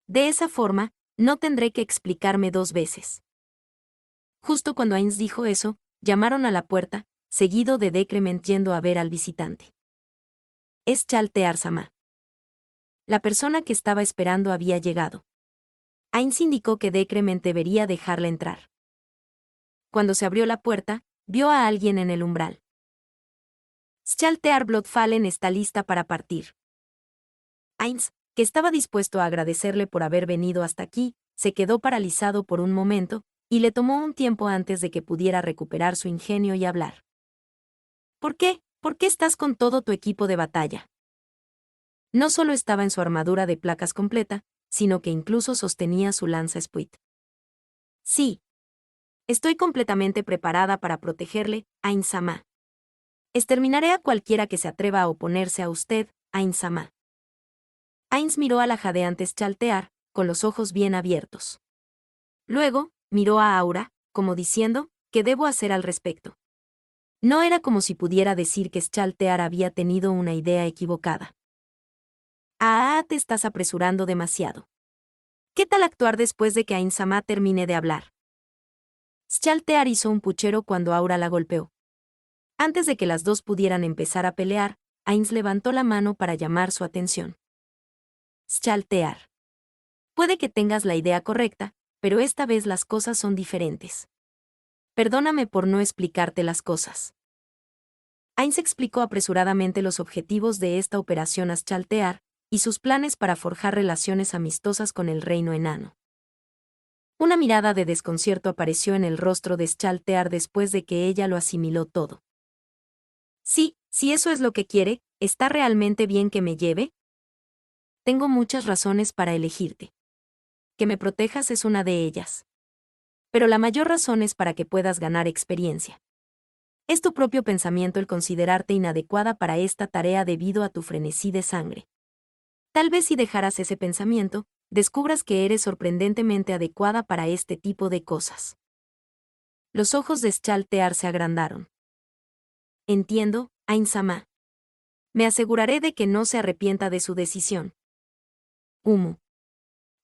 De esa forma, no tendré que explicarme dos veces. Justo cuando Ainz dijo eso, llamaron a la puerta, seguido de Decrement yendo a ver al visitante. Es Schaltear-sama. La persona que estaba esperando había llegado. Ainz indicó que Decrement debería dejarla entrar. Cuando se abrió la puerta, vio a alguien en el umbral. Schaltear Bloodfallen está lista para partir. Ainz, que estaba dispuesto a agradecerle por haber venido hasta aquí, se quedó paralizado por un momento, y le tomó un tiempo antes de que pudiera recuperar su ingenio y hablar. ¿Por qué? ¿Por qué estás con todo tu equipo de batalla? No solo estaba en su armadura de placas completa, sino que incluso sostenía su lanza Split. Sí. Estoy completamente preparada para protegerle, Ainz-sama. Exterminaré a cualquiera que se atreva a oponerse a usted, Ainz-sama. Ainz miró a la jadeante Schaltear, con los ojos bien abiertos. Luego, miró a Aura, como diciendo, ¿qué debo hacer al respecto? No era como si pudiera decir que Schaltear había tenido una idea equivocada. Te estás apresurando demasiado. ¿Qué tal actuar después de que Ainz-sama termine de hablar? Schaltear hizo un puchero cuando Aura la golpeó. Antes de que las dos pudieran empezar a pelear, Ainz levantó la mano para llamar su atención. Schaltear. Puede que tengas la idea correcta, pero esta vez las cosas son diferentes. Perdóname por no explicarte las cosas. Ainz explicó apresuradamente los objetivos de esta operación a Schaltear y sus planes para forjar relaciones amistosas con el reino enano. Una mirada de desconcierto apareció en el rostro de Schaltear después de que ella lo asimiló todo. Sí, si eso es lo que quiere, ¿está realmente bien que me lleve? Tengo muchas razones para elegirte. Que me protejas es una de ellas. Pero la mayor razón es para que puedas ganar experiencia. Es tu propio pensamiento el considerarte inadecuada para esta tarea debido a tu frenesí de sangre. Tal vez si dejaras ese pensamiento, descubras que eres sorprendentemente adecuada para este tipo de cosas. Los ojos de Schaltear se agrandaron. Entiendo, Ainz-sama. Me aseguraré de que no se arrepienta de su decisión.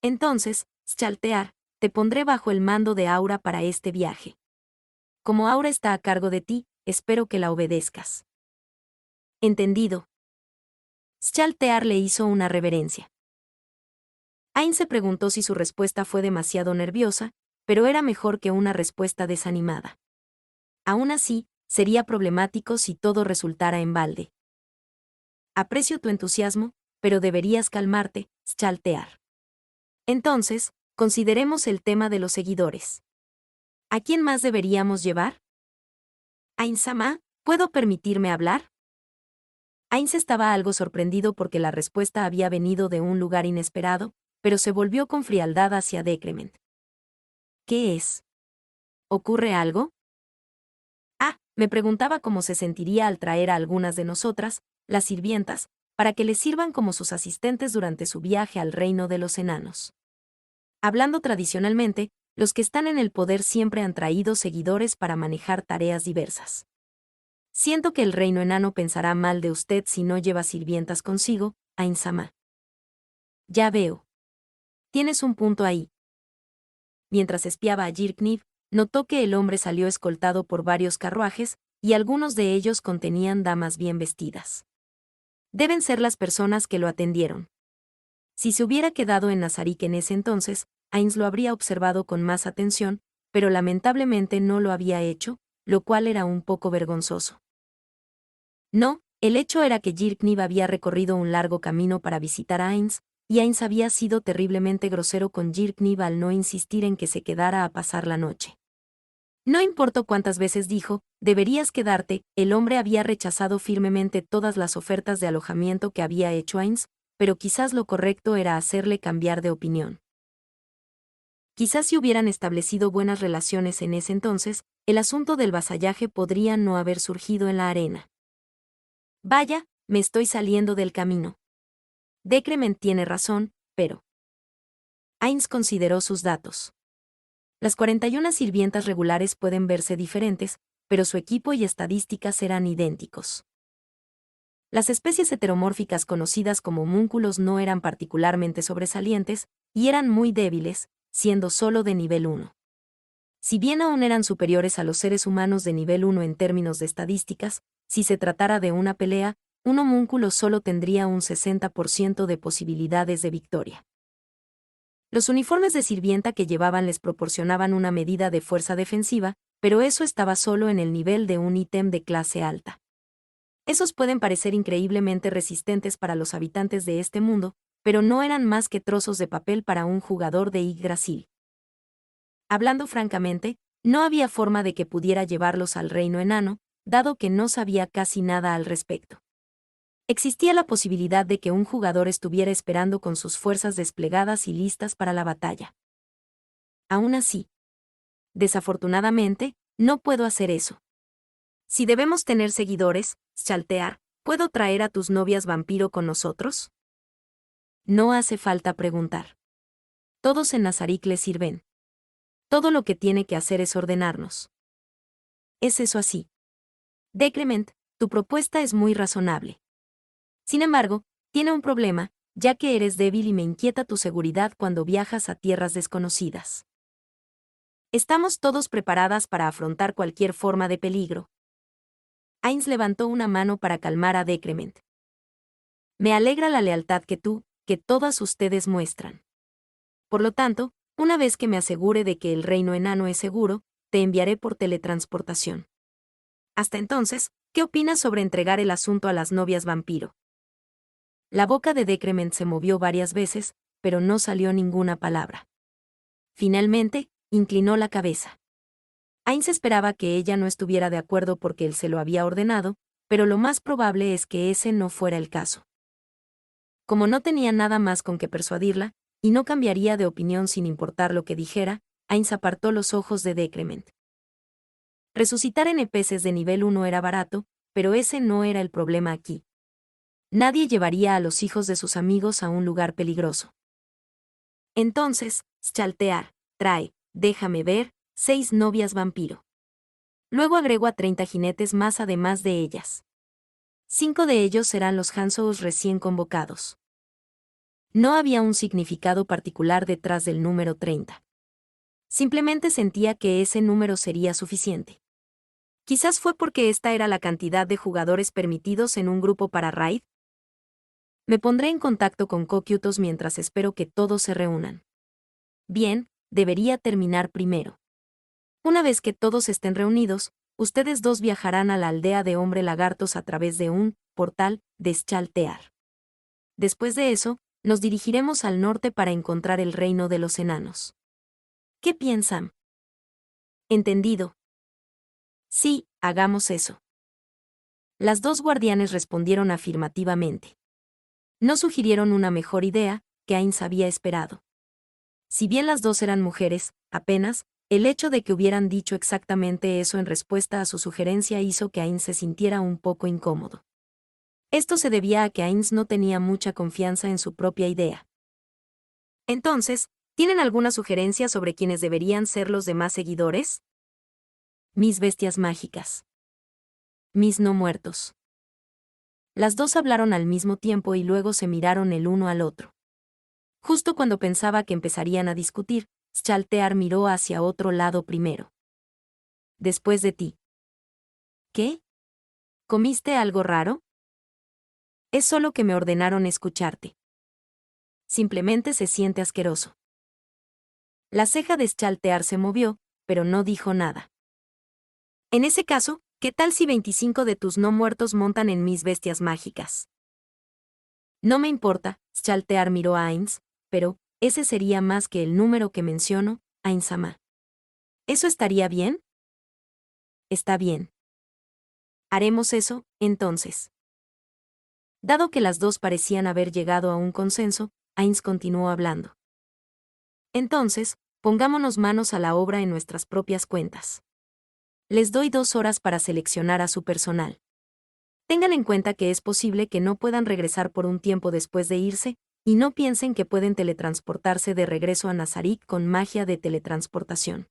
Entonces, Schaltear, te pondré bajo el mando de Aura para este viaje. Como Aura está a cargo de ti, espero que la obedezcas. Entendido. Schaltear le hizo una reverencia. Ainz se preguntó si su respuesta fue demasiado nerviosa, pero era mejor que una respuesta desanimada. Aún así, sería problemático si todo resultara en balde. Aprecio tu entusiasmo, pero deberías calmarte, Chaltear. Entonces, consideremos el tema de los seguidores. ¿A quién más deberíamos llevar? Ain-sama, ¿puedo permitirme hablar? Ainz estaba algo sorprendido porque la respuesta había venido de un lugar inesperado, pero se volvió con frialdad hacia Decrement. ¿Qué es? ¿Ocurre algo? Me preguntaba cómo se sentiría al traer a algunas de nosotras, las sirvientas, para que les sirvan como sus asistentes durante su viaje al reino de los enanos. Hablando tradicionalmente, los que están en el poder siempre han traído seguidores para manejar tareas diversas. Siento que el reino enano pensará mal de usted si no lleva sirvientas consigo, Ain-sama. Ya veo. Tienes un punto ahí. Mientras espiaba a Jirkniv, notó que el hombre salió escoltado por varios carruajes, y algunos de ellos contenían damas bien vestidas. Deben ser las personas que lo atendieron. Si se hubiera quedado en Nazarik en ese entonces, Ainz lo habría observado con más atención, pero lamentablemente no lo había hecho, lo cual era un poco vergonzoso. No, el hecho era que Jirkniv había recorrido un largo camino para visitar a Ainz, y Ainz había sido terriblemente grosero con Jirkniv al no insistir en que se quedara a pasar la noche. No importa cuántas veces dijo, deberías quedarte, el hombre había rechazado firmemente todas las ofertas de alojamiento que había hecho Ainz, pero quizás lo correcto era hacerle cambiar de opinión. Quizás si hubieran establecido buenas relaciones en ese entonces, el asunto del vasallaje podría no haber surgido en la arena. Vaya, me estoy saliendo del camino. Decrement tiene razón, pero... Ainz consideró sus datos. Las 41 sirvientas regulares pueden verse diferentes, pero su equipo y estadísticas eran idénticos. Las especies heteromórficas conocidas como homúnculos no eran particularmente sobresalientes, y eran muy débiles, siendo solo de nivel 1. Si bien aún eran superiores a los seres humanos de nivel 1 en términos de estadísticas, si se tratara de una pelea, un homúnculo solo tendría un 60% de posibilidades de victoria. Los uniformes de sirvienta que llevaban les proporcionaban una medida de fuerza defensiva, pero eso estaba solo en el nivel de un ítem de clase alta. Esos pueden parecer increíblemente resistentes para los habitantes de este mundo, pero no eran más que trozos de papel para un jugador de Yggdrasil. Hablando francamente, no había forma de que pudiera llevarlos al reino enano, dado que no sabía casi nada al respecto. Existía la posibilidad de que un jugador estuviera esperando con sus fuerzas desplegadas y listas para la batalla. Aún así, desafortunadamente, no puedo hacer eso. Si debemos tener seguidores, Chaltear, ¿puedo traer a tus novias vampiro con nosotros? No hace falta preguntar. Todos en Nazarik le sirven. Todo lo que tiene que hacer es ordenarnos. ¿Es eso así? Decrement, tu propuesta es muy razonable. Sin embargo, tiene un problema, ya que eres débil y me inquieta tu seguridad cuando viajas a tierras desconocidas. Estamos todos preparadas para afrontar cualquier forma de peligro. Ainz levantó una mano para calmar a Decrement. Me alegra la lealtad que todas ustedes muestran. Por lo tanto, una vez que me asegure de que el reino enano es seguro, te enviaré por teletransportación. Hasta entonces, ¿qué opinas sobre entregar el asunto a las novias vampiro? La boca de Decrement se movió varias veces, pero no salió ninguna palabra. Finalmente, inclinó la cabeza. Ainz esperaba que ella no estuviera de acuerdo porque él se lo había ordenado, pero lo más probable es que ese no fuera el caso. Como no tenía nada más con que persuadirla, y no cambiaría de opinión sin importar lo que dijera, Ainz apartó los ojos de Decrement. Resucitar NPCs de nivel 1 era barato, pero ese no era el problema aquí. Nadie llevaría a los hijos de sus amigos a un lugar peligroso. Entonces, Chaltear, trae, déjame ver, 6 novias vampiro. Luego agregó a 30 jinetes más además de ellas. 5 de ellos serán los Hansous recién convocados. No había un significado particular detrás del número 30. Simplemente sentía que ese número sería suficiente. Quizás fue porque esta era la cantidad de jugadores permitidos en un grupo para raid. Me pondré en contacto con Cocytus mientras espero que todos se reúnan. Bien, debería terminar primero. Una vez que todos estén reunidos, ustedes dos viajarán a la aldea de Hombre Lagartos a través de un portal de Chaltear. Después de eso, nos dirigiremos al norte para encontrar el reino de los enanos. ¿Qué piensan? Entendido. Sí, hagamos eso. Las dos guardianes respondieron afirmativamente. No sugirieron una mejor idea que Ainz había esperado. Si bien las dos eran mujeres, apenas, el hecho de que hubieran dicho exactamente eso en respuesta a su sugerencia hizo que Ainz se sintiera un poco incómodo. Esto se debía a que Ainz no tenía mucha confianza en su propia idea. Entonces, ¿tienen alguna sugerencia sobre quiénes deberían ser los demás seguidores? Mis bestias mágicas. Mis no muertos. Las dos hablaron al mismo tiempo y luego se miraron el uno al otro. Justo cuando pensaba que empezarían a discutir, Staltear miró hacia otro lado primero. Después de ti. ¿Qué? ¿Comiste algo raro? Es solo que me ordenaron escucharte. Simplemente se siente asqueroso. La ceja de Staltear se movió, pero no dijo nada. En ese caso, ¿qué tal si 25 de tus no muertos montan en mis bestias mágicas? No me importa, Staltear miró a Ainz, pero ese sería más que el número que menciono, Ainz-sama. ¿Eso estaría bien? Está bien. Haremos eso, entonces. Dado que las dos parecían haber llegado a un consenso, Ainz continuó hablando. Entonces, pongámonos manos a la obra en nuestras propias cuentas. Les doy 2 horas para seleccionar a su personal. Tengan en cuenta que es posible que no puedan regresar por un tiempo después de irse, y no piensen que pueden teletransportarse de regreso a Nazarik con magia de teletransportación.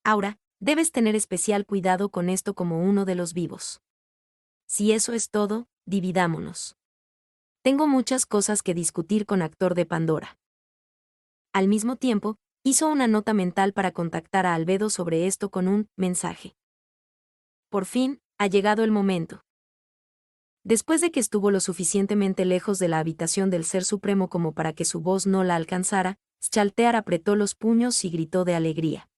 Aura, debes tener especial cuidado con esto como uno de los vivos. Si eso es todo, dividámonos. Tengo muchas cosas que discutir con Actor de Pandora. Al mismo tiempo, hizo una nota mental para contactar a Albedo sobre esto con un mensaje. Por fin, ha llegado el momento. Después de que estuvo lo suficientemente lejos de la habitación del Ser Supremo como para que su voz no la alcanzara, Staltear apretó los puños y gritó de alegría.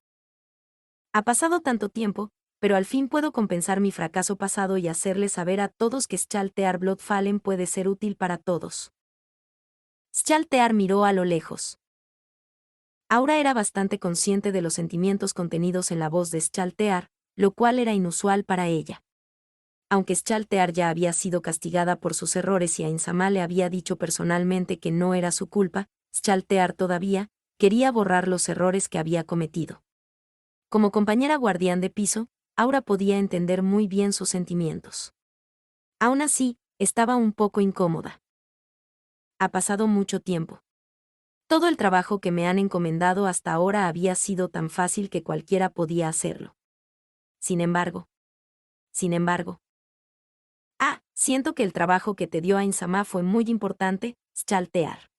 Ha pasado tanto tiempo, pero al fin puedo compensar mi fracaso pasado y hacerles saber a todos que Staltear Bloodfallen puede ser útil para todos. Staltear miró a lo lejos. Aura era bastante consciente de los sentimientos contenidos en la voz de Staltear, lo cual era inusual para ella. Aunque Staltear ya había sido castigada por sus errores y Ainz-sama le había dicho personalmente que no era su culpa, Staltear todavía quería borrar los errores que había cometido. Como compañera guardián de piso, Aura podía entender muy bien sus sentimientos. Aún así, estaba un poco incómoda. Ha pasado mucho tiempo. Todo el trabajo que me han encomendado hasta ahora había sido tan fácil que cualquiera podía hacerlo. Sin embargo. Siento que el trabajo que te dio Ainz-sama fue muy importante, Staltear.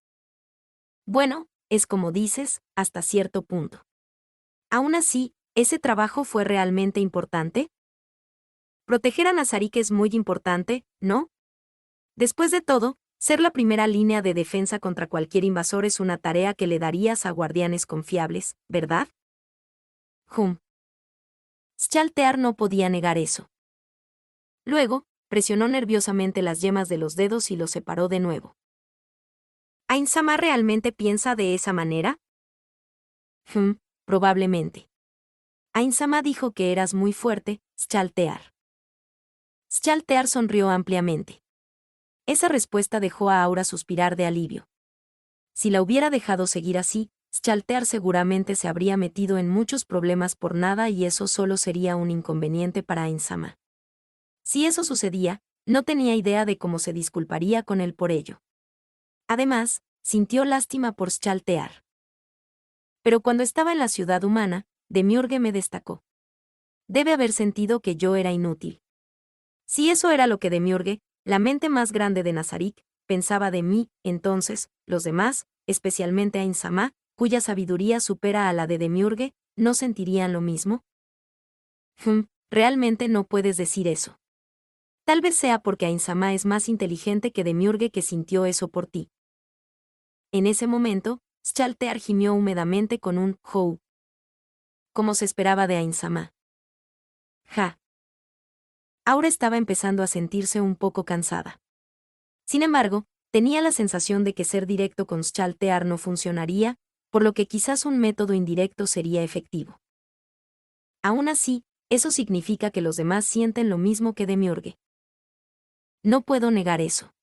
Bueno, es como dices, hasta cierto punto. Aún así, ¿ese trabajo fue realmente importante? Proteger a Nazarik es muy importante, ¿no? Después de todo, ser la primera línea de defensa contra cualquier invasor es una tarea que le darías a guardianes confiables, ¿verdad? Staltear no podía negar eso. Luego, presionó nerviosamente las yemas de los dedos y los separó de nuevo. ¿Ainz-sama realmente piensa de esa manera? Probablemente. Ainz-sama dijo que eras muy fuerte, Staltear. Staltear sonrió ampliamente. Esa respuesta dejó a Aura suspirar de alivio. Si la hubiera dejado seguir así, Staltear seguramente se habría metido en muchos problemas por nada y eso solo sería un inconveniente para Ainz-sama. Si eso sucedía, no tenía idea de cómo se disculparía con él por ello. Además, sintió lástima por Staltear. Pero cuando estaba en la ciudad humana, Demiurge me destacó. Debe haber sentido que yo era inútil. Si eso era lo que Demiurge, la mente más grande de Nazarik, pensaba de mí, entonces, los demás, especialmente Ainz-sama, cuya sabiduría supera a la de Demiurge, ¿no sentirían lo mismo? Realmente no puedes decir eso. Tal vez sea porque Ainz-sama es más inteligente que Demiurge que sintió eso por ti. En ese momento, Staltear gimió húmedamente con un «jou», como se esperaba de Ainz-sama. Aura estaba empezando a sentirse un poco cansada. Sin embargo, tenía la sensación de que ser directo con Staltear no funcionaría, por lo que quizás un método indirecto sería efectivo. Aún así, eso significa que los demás sienten lo mismo que Demiurge. No puedo negar eso.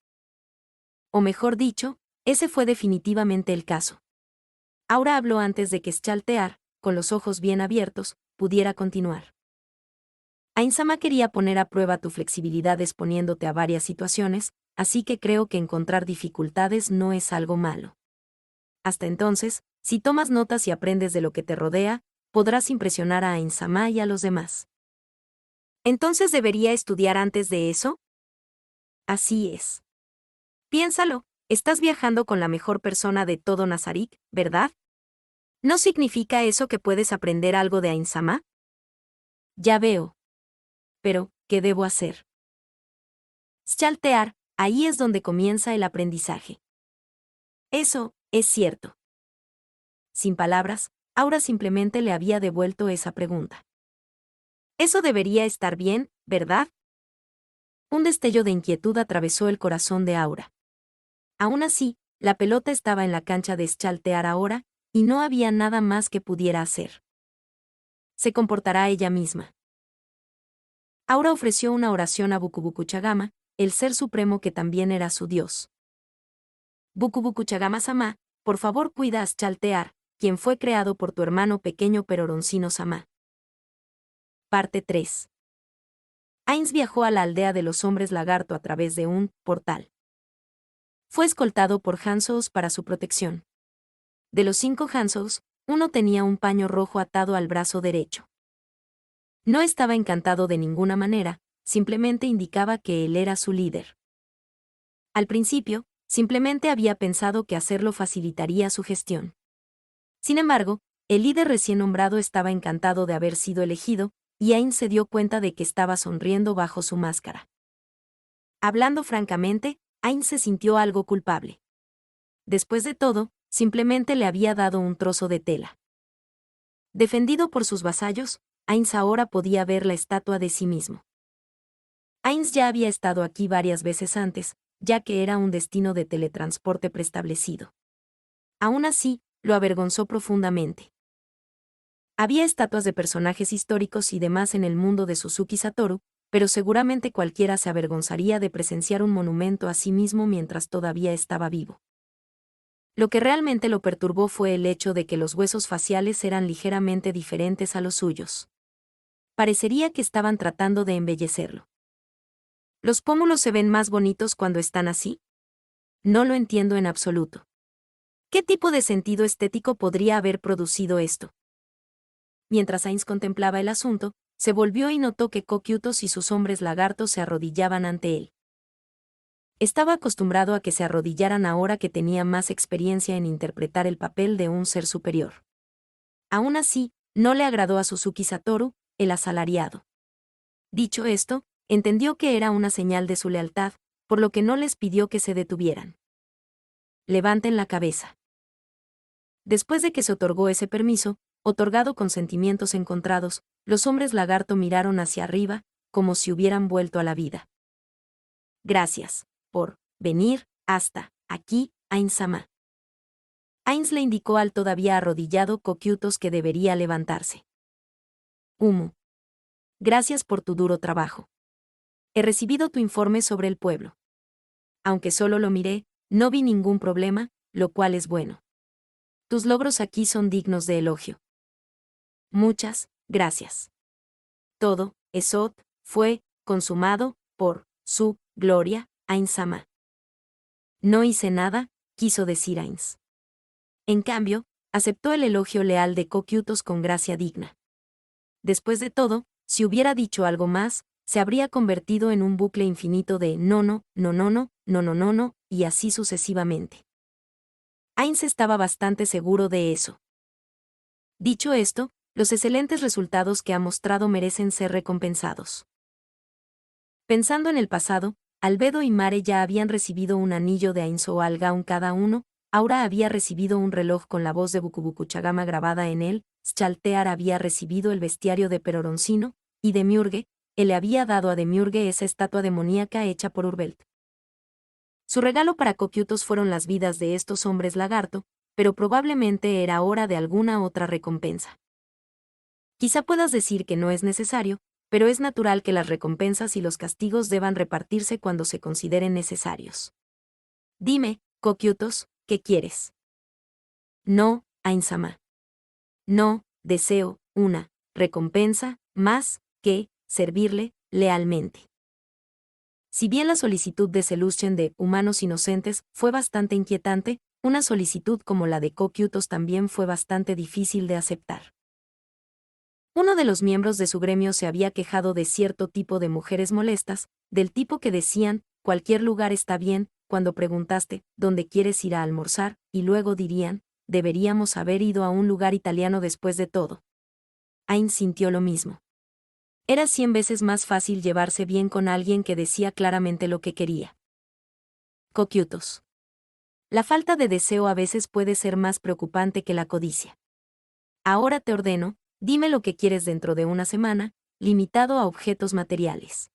O mejor dicho, ese fue definitivamente el caso. Aura habló antes de que Staltear, con los ojos bien abiertos, pudiera continuar. Ainsama quería poner a prueba tu flexibilidad exponiéndote a varias situaciones, así que creo que encontrar dificultades no es algo malo. Hasta entonces, si tomas notas y aprendes de lo que te rodea, podrás impresionar a Ainsama y a los demás. ¿Entonces debería estudiar antes de eso? Así es. Piénsalo, estás viajando con la mejor persona de todo Nazarik, ¿verdad? ¿No significa eso que puedes aprender algo de Ainsama? Ya veo. Pero, ¿qué debo hacer? Staltear, ahí es donde comienza el aprendizaje. Eso, es cierto. Sin palabras, Aura simplemente le había devuelto esa pregunta. Eso debería estar bien, ¿verdad? Un destello de inquietud atravesó el corazón de Aura. Aún así, la pelota estaba en la cancha de Staltear ahora, y no había nada más que pudiera hacer. Se comportará ella misma. Aura ofreció una oración a Bukubukuchagama, el ser supremo que también era su dios. Bukubukuchagama-sama, por favor cuida a Staltear, quien fue creado por tu hermano pequeño Peroroncino-sama. Parte 3. Ainz viajó a la aldea de los hombres lagarto a través de un portal. Fue escoltado por Hanzous para su protección. De los 5 Hanzous, uno tenía un paño rojo atado al brazo derecho. No estaba encantado de ninguna manera, simplemente indicaba que él era su líder. Al principio, simplemente había pensado que hacerlo facilitaría su gestión. Sin embargo, el líder recién nombrado estaba encantado de haber sido elegido, y Ainz se dio cuenta de que estaba sonriendo bajo su máscara. Hablando francamente, Ainz se sintió algo culpable. Después de todo, simplemente le había dado un trozo de tela. Defendido por sus vasallos, Ainz ahora podía ver la estatua de sí mismo. Ainz ya había estado aquí varias veces antes, ya que era un destino de teletransporte preestablecido. Aún así, lo avergonzó profundamente. Había estatuas de personajes históricos y demás en el mundo de Suzuki Satoru, pero seguramente cualquiera se avergonzaría de presenciar un monumento a sí mismo mientras todavía estaba vivo. Lo que realmente lo perturbó fue el hecho de que los huesos faciales eran ligeramente diferentes a los suyos. Parecería que estaban tratando de embellecerlo. ¿Los pómulos se ven más bonitos cuando están así? No lo entiendo en absoluto. ¿Qué tipo de sentido estético podría haber producido esto? Mientras Ainz contemplaba el asunto, se volvió y notó que Kokyutos y sus hombres lagartos se arrodillaban ante él. Estaba acostumbrado a que se arrodillaran ahora que tenía más experiencia en interpretar el papel de un ser superior. Aún así, no le agradó a Suzuki Satoru, el asalariado. Dicho esto, entendió que era una señal de su lealtad, por lo que no les pidió que se detuvieran. Levanten la cabeza. Después de que se otorgó ese permiso, otorgado con sentimientos encontrados, los hombres lagarto miraron hacia arriba, como si hubieran vuelto a la vida. Gracias por venir hasta aquí, Ainz-sama. Ainz le indicó al todavía arrodillado Kokyutos que debería levantarse. Humo. Gracias por tu duro trabajo. He recibido tu informe sobre el pueblo. Aunque solo lo miré, no vi ningún problema, lo cual es bueno. Tus logros aquí son dignos de elogio. Muchas gracias. Todo, eso, fue consumado por su gloria, Ainz-sama. No hice nada, quiso decir Ainz. En cambio, aceptó el elogio leal de Kokyutos con gracia digna. Después de todo, si hubiera dicho algo más, se habría convertido en un bucle infinito de no, no, no, no, no, no, no, no, no, y así sucesivamente. Ainz estaba bastante seguro de eso. Dicho esto, los excelentes resultados que ha mostrado merecen ser recompensados. Pensando en el pasado, Albedo y Mare ya habían recibido un anillo de Ainz o Algaun cada uno, Aura había recibido un reloj con la voz de Bukubukuchagama grabada en él, Staltear había recibido el bestiario de Peroroncino, y Demiurge, él le había dado a Demiurge esa estatua demoníaca hecha por Urbelt. Su regalo para Cocytus fueron las vidas de estos hombres lagarto, pero probablemente era hora de alguna otra recompensa. Quizá puedas decir que no es necesario, pero es natural que las recompensas y los castigos deban repartirse cuando se consideren necesarios. Dime, Cocytus, ¿qué quieres? No, Ainsama. No, deseo una recompensa más que servirle lealmente. Si bien la solicitud de Seluschen de humanos inocentes fue bastante inquietante, una solicitud como la de Cocytus también fue bastante difícil de aceptar. Uno de los miembros de su gremio se había quejado de cierto tipo de mujeres molestas, del tipo que decían, cualquier lugar está bien, cuando preguntaste, ¿dónde quieres ir a almorzar? Y luego dirían, deberíamos haber ido a un lugar italiano después de todo. Ainz sintió lo mismo. Era 100 veces más fácil llevarse bien con alguien que decía claramente lo que quería. Cocytus. La falta de deseo a veces puede ser más preocupante que la codicia. Ahora te ordeno, dime lo que quieres dentro de una semana, limitado a objetos materiales.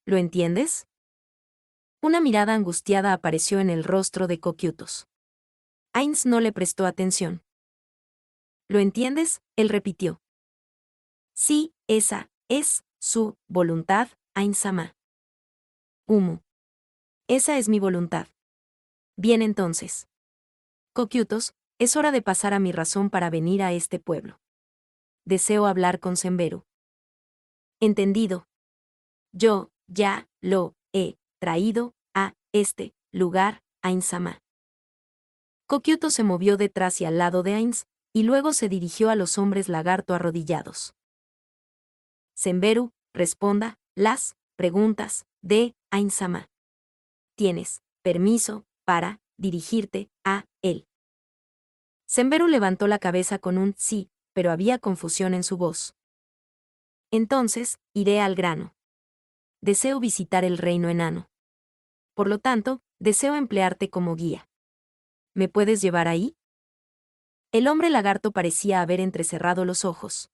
¿Lo entiendes? Una mirada angustiada apareció en el rostro de Cocytus. Ainz no le prestó atención. ¿Lo entiendes?, él repitió. Sí, esa es su voluntad, Ainz-sama. Esa es mi voluntad. Bien entonces. Cocytus, es hora de pasar a mi razón para venir a este pueblo. Deseo hablar con Senberu. Entendido. Yo, ya, lo, he, traído, a, este, lugar, Ainz-sama. Cocytus se movió detrás y al lado de Ainz, y luego se dirigió a los hombres lagarto arrodillados. Senberu, responda las preguntas de Ainz-sama. Tienes permiso para dirigirte a él. Senberu levantó la cabeza con un sí, pero había confusión en su voz. Entonces, iré al grano. Deseo visitar el reino enano. Por lo tanto, deseo emplearte como guía. ¿Me puedes llevar ahí? El hombre lagarto parecía haber entrecerrado los ojos.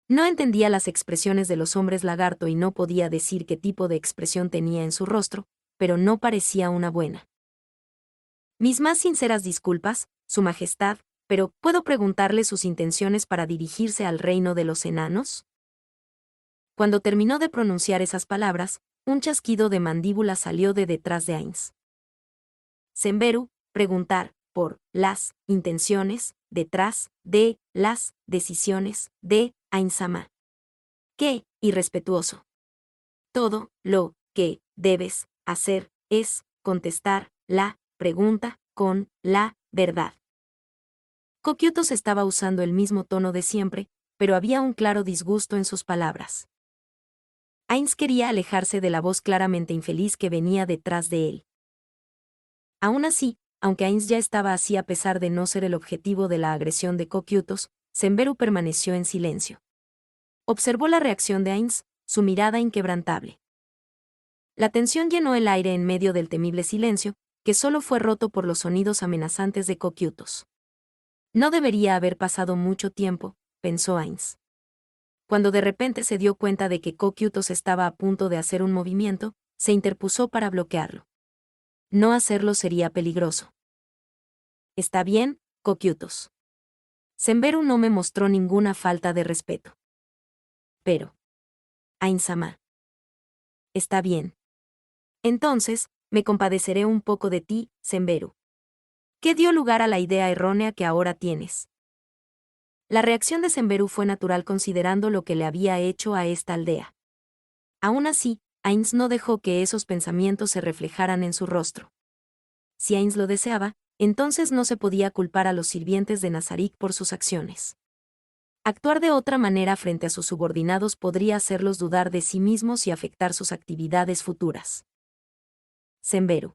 No entendía las expresiones de los hombres lagarto y no podía decir qué tipo de expresión tenía en su rostro, pero no parecía una buena. Mis más sinceras disculpas, Su Majestad, pero ¿puedo preguntarle sus intenciones para dirigirse al reino de los enanos? Cuando terminó de pronunciar esas palabras, un chasquido de mandíbula salió de detrás de Ainz. Senberu, preguntar por las intenciones detrás de las decisiones de Ainz-sama. ¡Qué irrespetuoso! Todo lo que debes hacer es contestar la pregunta con la verdad. Cocytus estaba usando el mismo tono de siempre, pero había un claro disgusto en sus palabras. Ainz quería alejarse de la voz claramente infeliz que venía detrás de él. Aún así, aunque Ainz ya estaba así a pesar de no ser el objetivo de la agresión de Cocytus, Senberu permaneció en silencio. Observó la reacción de Ainz, su mirada inquebrantable. La tensión llenó el aire en medio del temible silencio, que solo fue roto por los sonidos amenazantes de Cocytus. No debería haber pasado mucho tiempo, pensó Ainz. Cuando de repente se dio cuenta de que Cocytus estaba a punto de hacer un movimiento, se interpuso para bloquearlo. No hacerlo sería peligroso. Está bien, Cocytus. Senberu no me mostró ninguna falta de respeto. Pero. Ainz-sama. Está bien. Entonces, me compadeceré un poco de ti, Senberu. ¿Qué dio lugar a la idea errónea que ahora tienes? La reacción de Senberu fue natural considerando lo que le había hecho a esta aldea. Aún así, Ainz no dejó que esos pensamientos se reflejaran en su rostro. Si Ainz lo deseaba, entonces no se podía culpar a los sirvientes de Nazarik por sus acciones. Actuar de otra manera frente a sus subordinados podría hacerlos dudar de sí mismos y afectar sus actividades futuras. Senberu.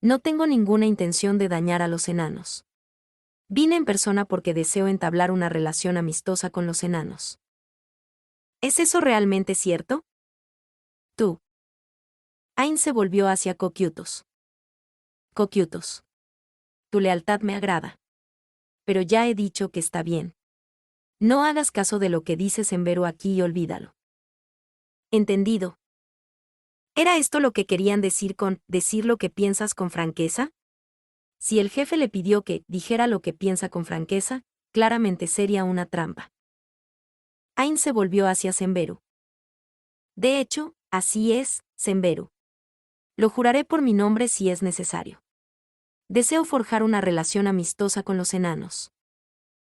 No tengo ninguna intención de dañar a los enanos. Vine en persona porque deseo entablar una relación amistosa con los enanos. ¿Es eso realmente cierto? Tú. Ainz se volvió hacia Cocytus. Cocytus. Tu lealtad me agrada. Pero ya he dicho que está bien. No hagas caso de lo que dice Senberu aquí y olvídalo. Entendido. ¿Era esto lo que querían decir con decir lo que piensas con franqueza? Si el jefe le pidió que dijera lo que piensa con franqueza, claramente sería una trampa. Ain se volvió hacia Semberu. De hecho, así es, Semberu. Lo juraré por mi nombre si es necesario. Deseo forjar una relación amistosa con los enanos.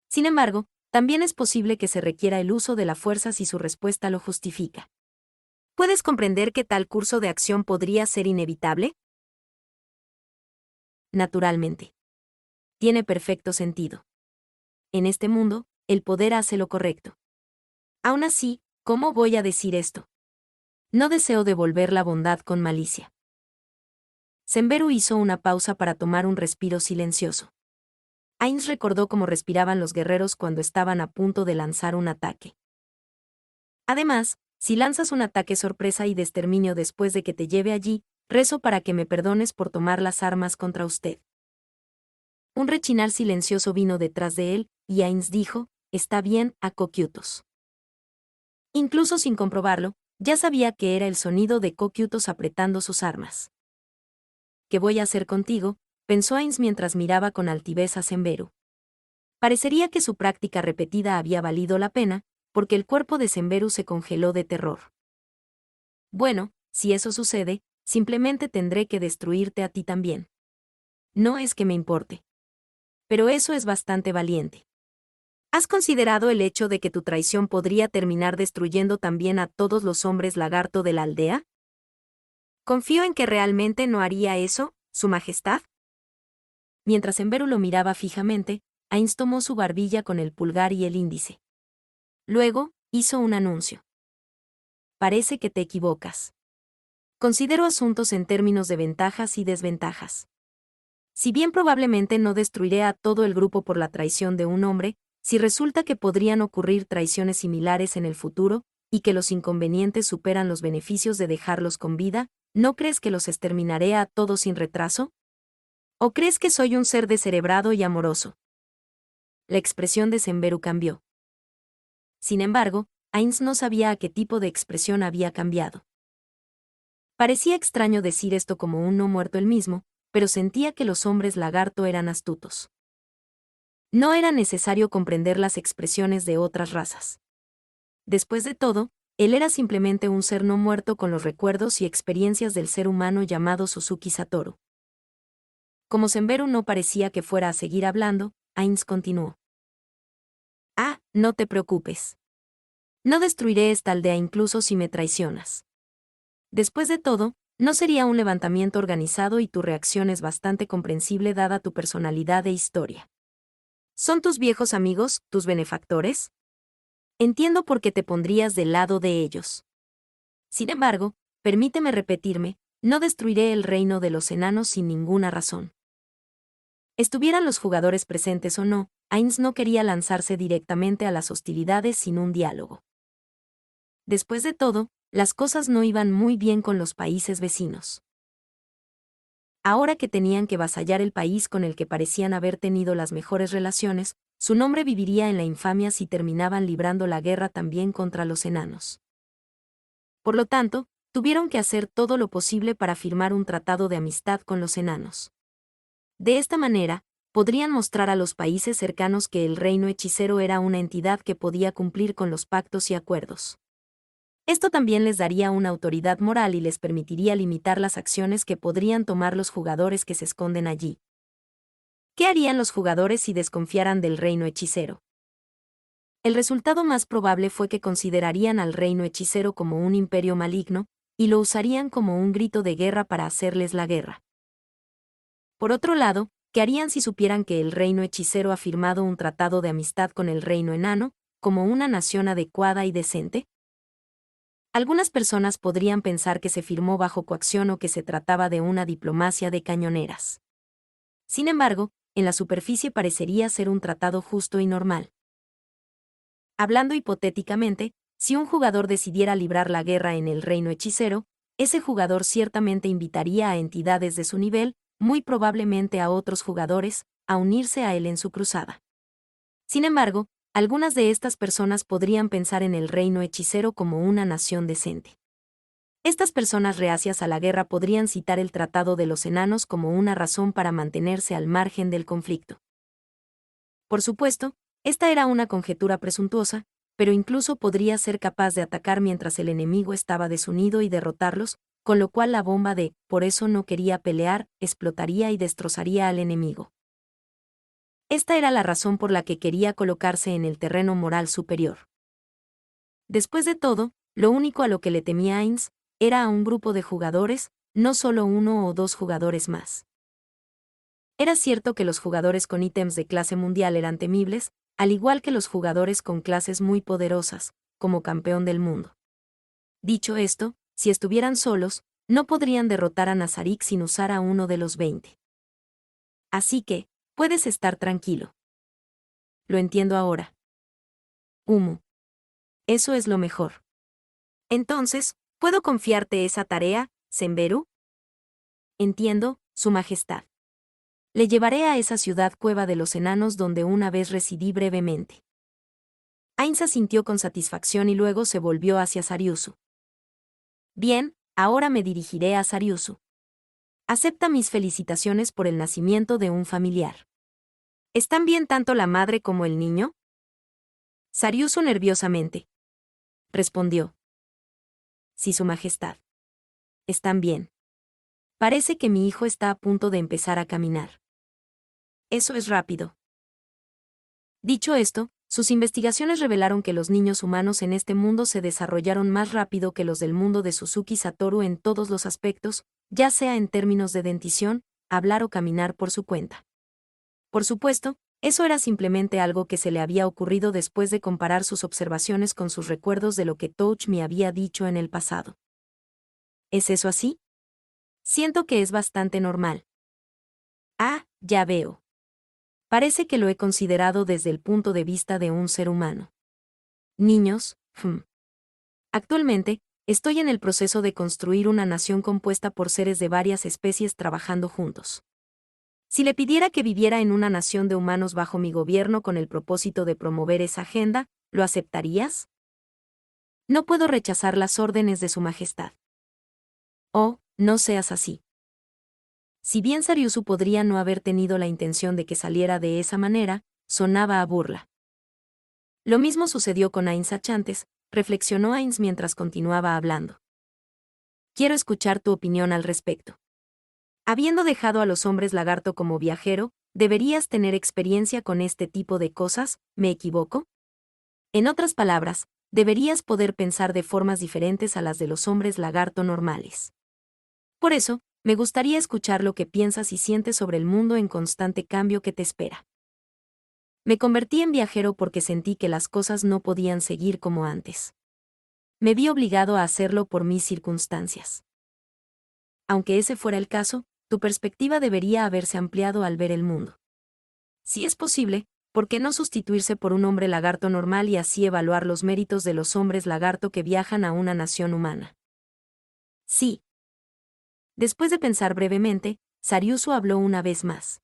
Sin embargo, también es posible que se requiera el uso de la fuerza si su respuesta lo justifica. ¿Puedes comprender que tal curso de acción podría ser inevitable? Naturalmente. Tiene perfecto sentido. En este mundo, el poder hace lo correcto. Aún así, ¿cómo voy a decir esto? No deseo devolver la bondad con malicia. Semberu hizo una pausa para tomar un respiro silencioso. Ainz recordó cómo respiraban los guerreros cuando estaban a punto de lanzar un ataque. Además, si lanzas un ataque sorpresa y de exterminio después de que te lleve allí, rezo para que me perdones por tomar las armas contra usted. Un rechinar silencioso vino detrás de él, y Ainz dijo, está bien, Acokyutos. Incluso sin comprobarlo, ya sabía que era el sonido de Cocyutos apretando sus armas. ¿Qué voy a hacer contigo?, pensó Ainz mientras miraba con altivez a Semberu. Parecería que su práctica repetida había valido la pena, porque el cuerpo de Semberu se congeló de terror. Bueno, si eso sucede, simplemente tendré que destruirte a ti también. No es que me importe. Pero eso es bastante valiente. ¿Has considerado el hecho de que tu traición podría terminar destruyendo también a todos los hombres lagarto de la aldea? Confío en que realmente no haría eso, Su Majestad. Mientras Semberu lo miraba fijamente, Ainz tomó su barbilla con el pulgar y el índice. Luego, hizo un anuncio. Parece que te equivocas. Considero asuntos en términos de ventajas y desventajas. Si bien probablemente no destruiré a todo el grupo por la traición de un hombre, si resulta que podrían ocurrir traiciones similares en el futuro, y que los inconvenientes superan los beneficios de dejarlos con vida, ¿no crees que los exterminaré a todos sin retraso? ¿O crees que soy un ser descerebrado y amoroso? La expresión de Semberu cambió. Sin embargo, Ainz no sabía a qué tipo de expresión había cambiado. Parecía extraño decir esto como un no muerto él mismo, pero sentía que los hombres lagarto eran astutos. No era necesario comprender las expresiones de otras razas. Después de todo, él era simplemente un ser no muerto con los recuerdos y experiencias del ser humano llamado Suzuki Satoru. Como Semberu no parecía que fuera a seguir hablando, Ainz continuó. Ah, no te preocupes. No destruiré esta aldea incluso si me traicionas. Después de todo, no sería un levantamiento organizado y tu reacción es bastante comprensible dada tu personalidad e historia. ¿Son tus viejos amigos, tus benefactores? Entiendo por qué te pondrías del lado de ellos. Sin embargo, permíteme repetirme, no destruiré el reino de los enanos sin ninguna razón. Estuvieran los jugadores presentes o no, Ainz no quería lanzarse directamente a las hostilidades sin un diálogo. Después de todo, las cosas no iban muy bien con los países vecinos. Ahora que tenían que vasallar el país con el que parecían haber tenido las mejores relaciones, su nombre viviría en la infamia si terminaban librando la guerra también contra los enanos. Por lo tanto, tuvieron que hacer todo lo posible para firmar un tratado de amistad con los enanos. De esta manera, podrían mostrar a los países cercanos que el reino hechicero era una entidad que podía cumplir con los pactos y acuerdos. Esto también les daría una autoridad moral y les permitiría limitar las acciones que podrían tomar los jugadores que se esconden allí. ¿Qué harían los jugadores si desconfiaran del reino hechicero? El resultado más probable fue que considerarían al reino hechicero como un imperio maligno, y lo usarían como un grito de guerra para hacerles la guerra. Por otro lado, ¿qué harían si supieran que el reino hechicero ha firmado un tratado de amistad con el reino enano, como una nación adecuada y decente? Algunas personas podrían pensar que se firmó bajo coacción o que se trataba de una diplomacia de cañoneras. Sin embargo, en la superficie parecería ser un tratado justo y normal. Hablando hipotéticamente, si un jugador decidiera librar la guerra en el reino hechicero, ese jugador ciertamente invitaría a entidades de su nivel, muy probablemente a otros jugadores, a unirse a él en su cruzada. Sin embargo, algunas de estas personas podrían pensar en el reino hechicero como una nación decente. Estas personas reacias a la guerra podrían citar el Tratado de los Enanos como una razón para mantenerse al margen del conflicto. Por supuesto, esta era una conjetura presuntuosa, pero incluso podría ser capaz de atacar mientras el enemigo estaba desunido y derrotarlos, con lo cual la bomba de "por eso no quería pelear" explotaría y destrozaría al enemigo. Esta era la razón por la que quería colocarse en el terreno moral superior. Después de todo, lo único a lo que le temía Ainz era a un grupo de jugadores, no solo uno o dos jugadores más. Era cierto que los jugadores con ítems de clase mundial eran temibles, al igual que los jugadores con clases muy poderosas, como campeón del mundo. Dicho esto, si estuvieran solos, no podrían derrotar a Nazarik sin usar a uno de los 20. Así que, puedes estar tranquilo. Lo entiendo ahora. Humo. Eso es lo mejor. Entonces, ¿puedo confiarte esa tarea, Senberu? Entiendo, Su Majestad. Le llevaré a esa ciudad cueva de los enanos donde una vez residí brevemente. Ainz asintió con satisfacción y luego se volvió hacia Sariusu. Bien, ahora me dirigiré a Sariusu. Acepta mis felicitaciones por el nacimiento de un familiar. ¿Están bien tanto la madre como el niño? Sariusu nerviosamente respondió. Sí, Su Majestad. Están bien. Parece que mi hijo está a punto de empezar a caminar. Eso es rápido. Dicho esto, sus investigaciones revelaron que los niños humanos en este mundo se desarrollaron más rápido que los del mundo de Suzuki Satoru en todos los aspectos, ya sea en términos de dentición, hablar o caminar por su cuenta. Por supuesto, eso era simplemente algo que se le había ocurrido después de comparar sus observaciones con sus recuerdos de lo que Touch me había dicho en el pasado. ¿Es eso así? Siento que es bastante normal. Ah, ya veo. Parece que lo he considerado desde el punto de vista de un ser humano. Niños, Actualmente, estoy en el proceso de construir una nación compuesta por seres de varias especies trabajando juntos. Si le pidiera que viviera en una nación de humanos bajo mi gobierno con el propósito de promover esa agenda, ¿lo aceptarías? No puedo rechazar las órdenes de Su Majestad. Oh, no seas así. Si bien Sariusu podría no haber tenido la intención de que saliera de esa manera, sonaba a burla. Lo mismo sucedió con Ainz Achantes, reflexionó Ainz mientras continuaba hablando. Quiero escuchar tu opinión al respecto. Habiendo dejado a los hombres lagarto como viajero, deberías tener experiencia con este tipo de cosas, ¿me equivoco? En otras palabras, deberías poder pensar de formas diferentes a las de los hombres lagarto normales. Por eso, me gustaría escuchar lo que piensas y sientes sobre el mundo en constante cambio que te espera. Me convertí en viajero porque sentí que las cosas no podían seguir como antes. Me vi obligado a hacerlo por mis circunstancias. Aunque ese fuera el caso, tu perspectiva debería haberse ampliado al ver el mundo. Si es posible, ¿por qué no sustituirse por un hombre lagarto normal y así evaluar los méritos de los hombres lagarto que viajan a una nación humana? Sí. Después de pensar brevemente, Sariusu habló una vez más.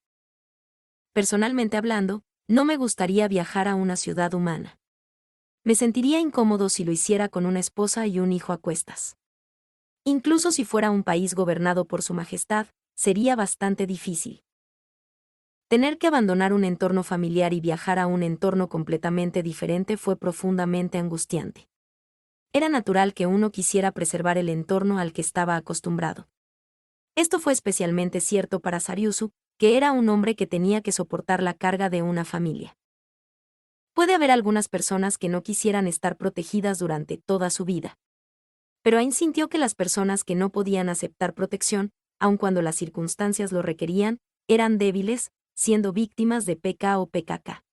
Personalmente hablando, no me gustaría viajar a una ciudad humana. Me sentiría incómodo si lo hiciera con una esposa y un hijo a cuestas. Incluso si fuera un país gobernado por Su Majestad, sería bastante difícil. Tener que abandonar un entorno familiar y viajar a un entorno completamente diferente fue profundamente angustiante. Era natural que uno quisiera preservar el entorno al que estaba acostumbrado. Esto fue especialmente cierto para Sariusu, que era un hombre que tenía que soportar la carga de una familia. Puede haber algunas personas que no quisieran estar protegidas durante toda su vida. Pero Ainz sintió que las personas que no podían aceptar protección, aun cuando las circunstancias lo requerían, eran débiles, siendo víctimas de PK o PKK.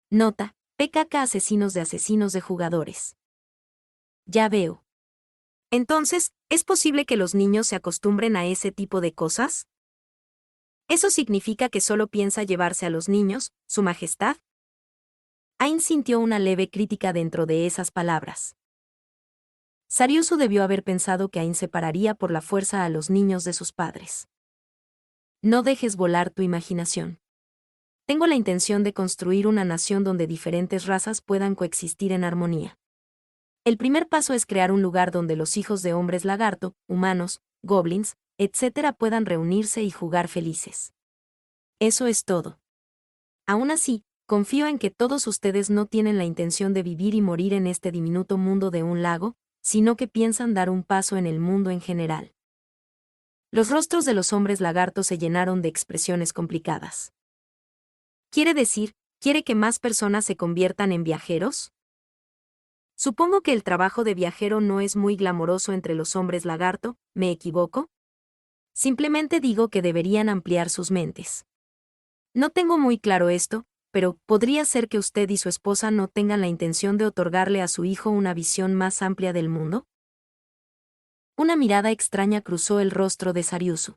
Nota: PKK asesinos de jugadores. Ya veo. Entonces, ¿es posible que los niños se acostumbren a ese tipo de cosas? ¿Eso significa que solo piensa llevarse a los niños, Su Majestad? Ainz sintió una leve crítica dentro de esas palabras. Sariusu debió haber pensado que Ainz separaría por la fuerza a los niños de sus padres. No dejes volar tu imaginación. Tengo la intención de construir una nación donde diferentes razas puedan coexistir en armonía. El primer paso es crear un lugar donde los hijos de hombres lagarto, humanos, goblins, etc. puedan reunirse y jugar felices. Eso es todo. Aún así, confío en que todos ustedes no tienen la intención de vivir y morir en este diminuto mundo de un lago, sino que piensan dar un paso en el mundo en general. Los rostros de los hombres lagartos se llenaron de expresiones complicadas. ¿Quiere decir, quiere que más personas se conviertan en viajeros? Supongo que el trabajo de viajero no es muy glamoroso entre los hombres lagarto, ¿me equivoco? Simplemente digo que deberían ampliar sus mentes. No tengo muy claro esto, pero podría ser que usted y su esposa no tengan la intención de otorgarle a su hijo una visión más amplia del mundo. Una mirada extraña cruzó el rostro de Sariusu.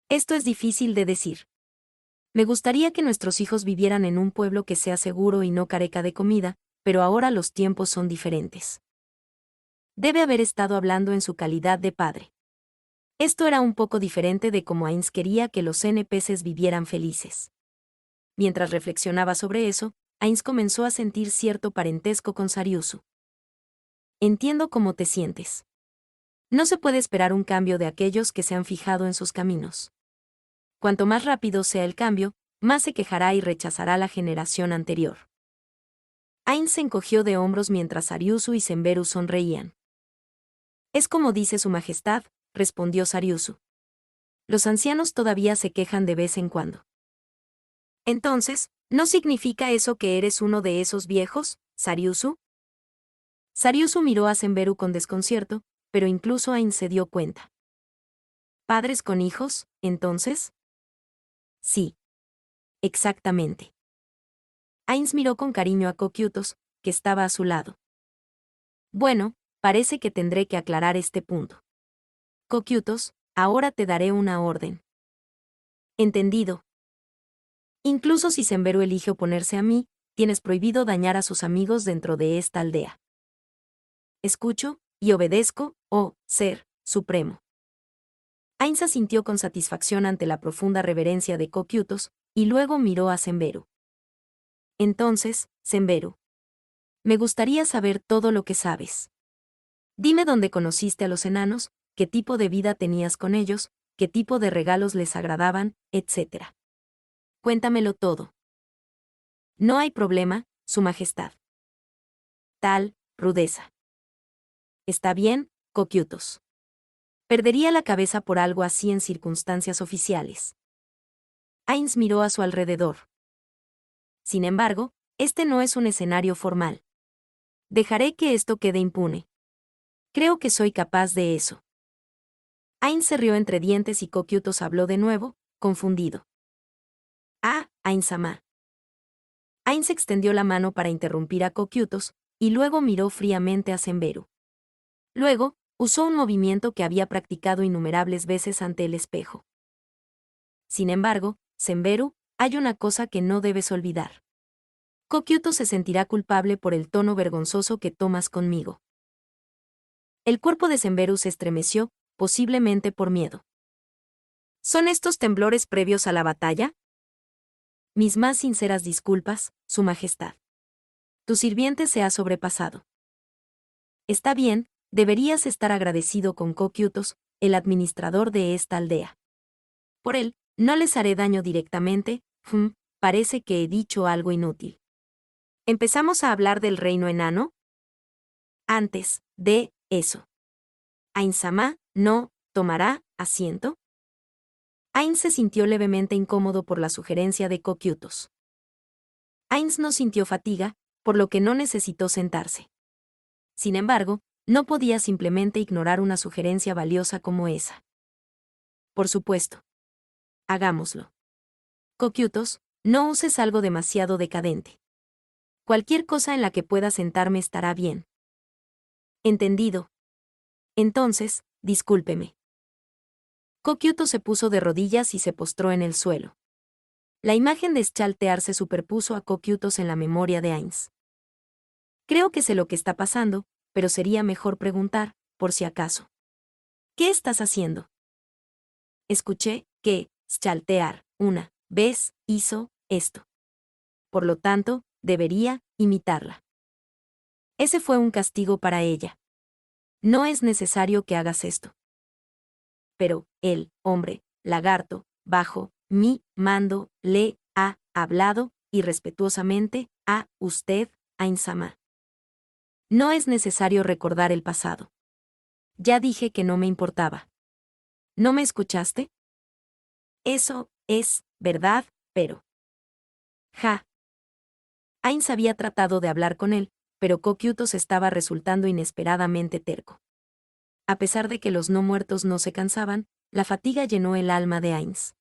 Esto es difícil de decir. Me gustaría que nuestros hijos vivieran en un pueblo que sea seguro y no careca de comida, pero ahora los tiempos son diferentes. Debe haber estado hablando en su calidad de padre. Esto era un poco diferente de cómo Ainz quería que los NPCs vivieran felices. Mientras reflexionaba sobre eso, Ainz comenzó a sentir cierto parentesco con Sariusu. Entiendo cómo te sientes. No se puede esperar un cambio de aquellos que se han fijado en sus caminos. Cuanto más rápido sea el cambio, más se quejará y rechazará la generación anterior. Ainz se encogió de hombros mientras Sariusu y Senberu sonreían. Es como dice su majestad, respondió Sariusu. Los ancianos todavía se quejan de vez en cuando. Entonces, ¿no significa eso que eres uno de esos viejos, Sariusu? Sariusu miró a Senberu con desconcierto, pero incluso Ainz se dio cuenta. ¿Padres con hijos, entonces? Sí. Exactamente. Ainz miró con cariño a Cocytus, que estaba a su lado. Bueno, parece que tendré que aclarar este punto. Cocytus, ahora te daré una orden. Entendido. Incluso si Senberu elige oponerse a mí, tienes prohibido dañar a sus amigos dentro de esta aldea. Escucho, y obedezco, oh, Ser Supremo. Ainz asintió con satisfacción ante la profunda reverencia de Cocytus, y luego miró a Senberu. Entonces, Senberu. Me gustaría saber todo lo que sabes. Dime dónde conociste a los enanos, qué tipo de vida tenías con ellos, qué tipo de regalos les agradaban, etc. Cuéntamelo todo. No hay problema, Su Majestad. Tal, rudeza. Está bien, Cocytus. Perdería la cabeza por algo así en circunstancias oficiales. Ainz miró a su alrededor. Sin embargo, este no es un escenario formal. Dejaré que esto quede impune. Creo que soy capaz de eso. Ainz se rió entre dientes y Cocytus habló de nuevo, confundido. Ah, Ainz-sama. Ainz extendió la mano para interrumpir a Cocytus, y luego miró fríamente a Senberu. Luego, usó un movimiento que había practicado innumerables veces ante el espejo. Sin embargo, Senberu, hay una cosa que no debes olvidar. Cocytus se sentirá culpable por el tono vergonzoso que tomas conmigo. El cuerpo de Senberu se estremeció, posiblemente por miedo. ¿Son estos temblores previos a la batalla? Mis más sinceras disculpas, Su Majestad. Tu sirviente se ha sobrepasado. Está bien, deberías estar agradecido con Cocytus, el administrador de esta aldea. Por él, no les haré daño directamente, parece que he dicho algo inútil. ¿Empezamos a hablar del reino enano? Antes de eso. Ainz-sama, ¿no tomará asiento? Ainz se sintió levemente incómodo por la sugerencia de Cocytus. Ainz no sintió fatiga, por lo que no necesitó sentarse. Sin embargo, no podía simplemente ignorar una sugerencia valiosa como esa. Por supuesto. Hagámoslo. Cocytus, no uses algo demasiado decadente. Cualquier cosa en la que pueda sentarme estará bien. Entendido. Entonces, discúlpeme. Cocytus se puso de rodillas y se postró en el suelo. La imagen de Schaltear se superpuso a Cocytus en la memoria de Ainz. Creo que sé lo que está pasando, pero sería mejor preguntar, por si acaso. ¿Qué estás haciendo? Escuché que Schaltear, una vez, hizo esto. Por lo tanto, debería imitarla. Ese fue un castigo para ella. No es necesario que hagas esto. Pero, el hombre, lagarto, bajo mi mando, le ha hablado, irrespetuosamente, a usted, Ain-sama. No es necesario recordar el pasado. Ya dije que no me importaba. ¿No me escuchaste? Eso es verdad, pero... Ja. Ainz había tratado de hablar con él, pero Kokyutos estaba resultando inesperadamente terco. A pesar de que los no muertos no se cansaban, la fatiga llenó el alma de Ainz.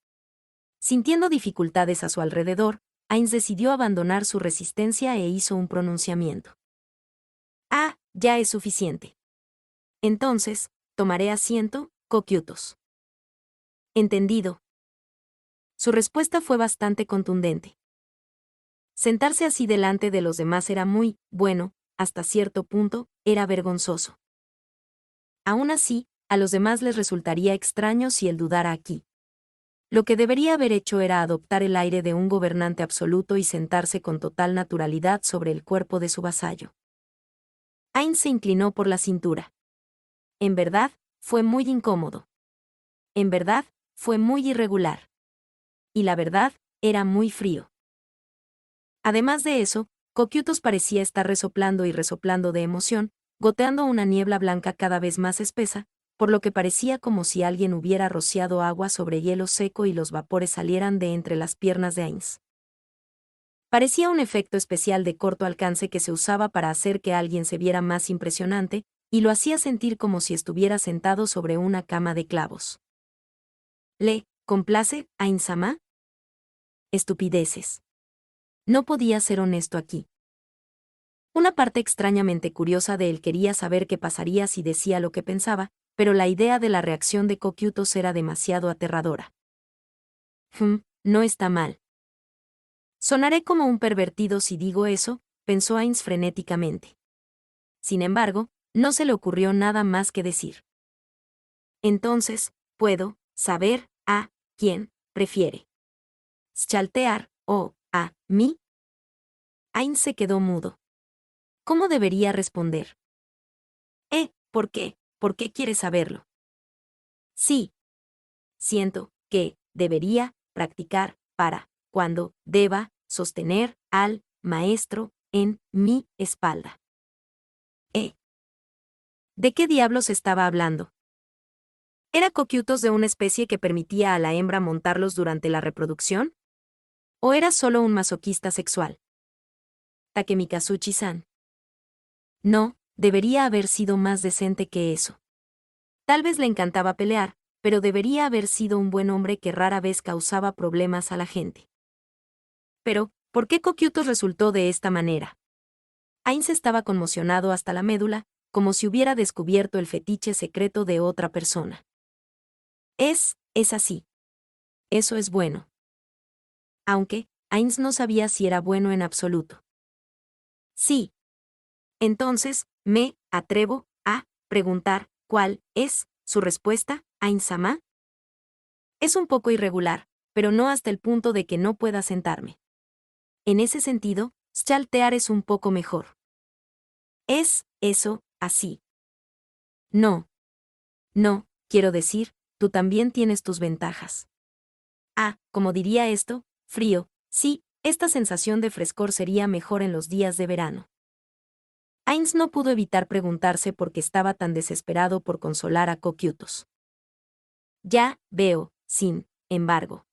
Sintiendo dificultades a su alrededor, Ainz decidió abandonar su resistencia e hizo un pronunciamiento. Ah, ya es suficiente. Entonces, tomaré asiento, Kokyutos. Entendido. Su respuesta fue bastante contundente. Sentarse así delante de los demás era muy, bueno, hasta cierto punto, era vergonzoso. Aún así, a los demás les resultaría extraño si él dudara aquí. Lo que debería haber hecho era adoptar el aire de un gobernante absoluto y sentarse con total naturalidad sobre el cuerpo de su vasallo. Ainz se inclinó por la cintura. En verdad, fue muy incómodo. En verdad, fue muy irregular. Y la verdad, era muy frío. Además de eso, Kokyutos parecía estar resoplando y resoplando de emoción, goteando una niebla blanca cada vez más espesa, por lo que parecía como si alguien hubiera rociado agua sobre hielo seco y los vapores salieran de entre las piernas de Ainz. Parecía un efecto especial de corto alcance que se usaba para hacer que alguien se viera más impresionante, y lo hacía sentir como si estuviera sentado sobre una cama de clavos. ¿Le complace, Ain-sama? Estupideces. No podía ser honesto aquí. Una parte extrañamente curiosa de él quería saber qué pasaría si decía lo que pensaba, pero la idea de la reacción de Kokyutos era demasiado aterradora. No está mal. Sonaré como un pervertido si digo eso, pensó Ainz frenéticamente. Sin embargo, no se le ocurrió nada más que decir. Entonces, puedo saber a quién prefiere. ¿Schaltear o a mí? Ainz se quedó mudo. ¿Cómo debería responder? ¿Por qué? ¿Por qué quieres saberlo? Sí. Siento que debería practicar para, cuando deba, sostener al maestro en mi espalda. ¿De qué diablos estaba hablando? ¿Era Kokyutos de una especie que permitía a la hembra montarlos durante la reproducción? ¿O era solo un masoquista sexual? Takemi Kazuchi-san. No, debería haber sido más decente que eso. Tal vez le encantaba pelear, pero debería haber sido un buen hombre que rara vez causaba problemas a la gente. Pero, ¿por qué Kokyutos resultó de esta manera? Ainz estaba conmocionado hasta la médula, como si hubiera descubierto el fetiche secreto de otra persona. Es así. Eso es bueno. Aunque, Ainz no sabía si era bueno en absoluto. Sí. Entonces, me atrevo a preguntar, ¿cuál es su respuesta, Ainz-sama? Es un poco irregular, pero no hasta el punto de que no pueda sentarme. En ese sentido, Schaltear es un poco mejor. ¿Es eso así? No. No, quiero decir, tú también tienes tus ventajas. Como diría esto, frío, sí, esta sensación de frescor sería mejor en los días de verano. Ainz no pudo evitar preguntarse por qué estaba tan desesperado por consolar a Kokyutos. Ya veo, sin embargo.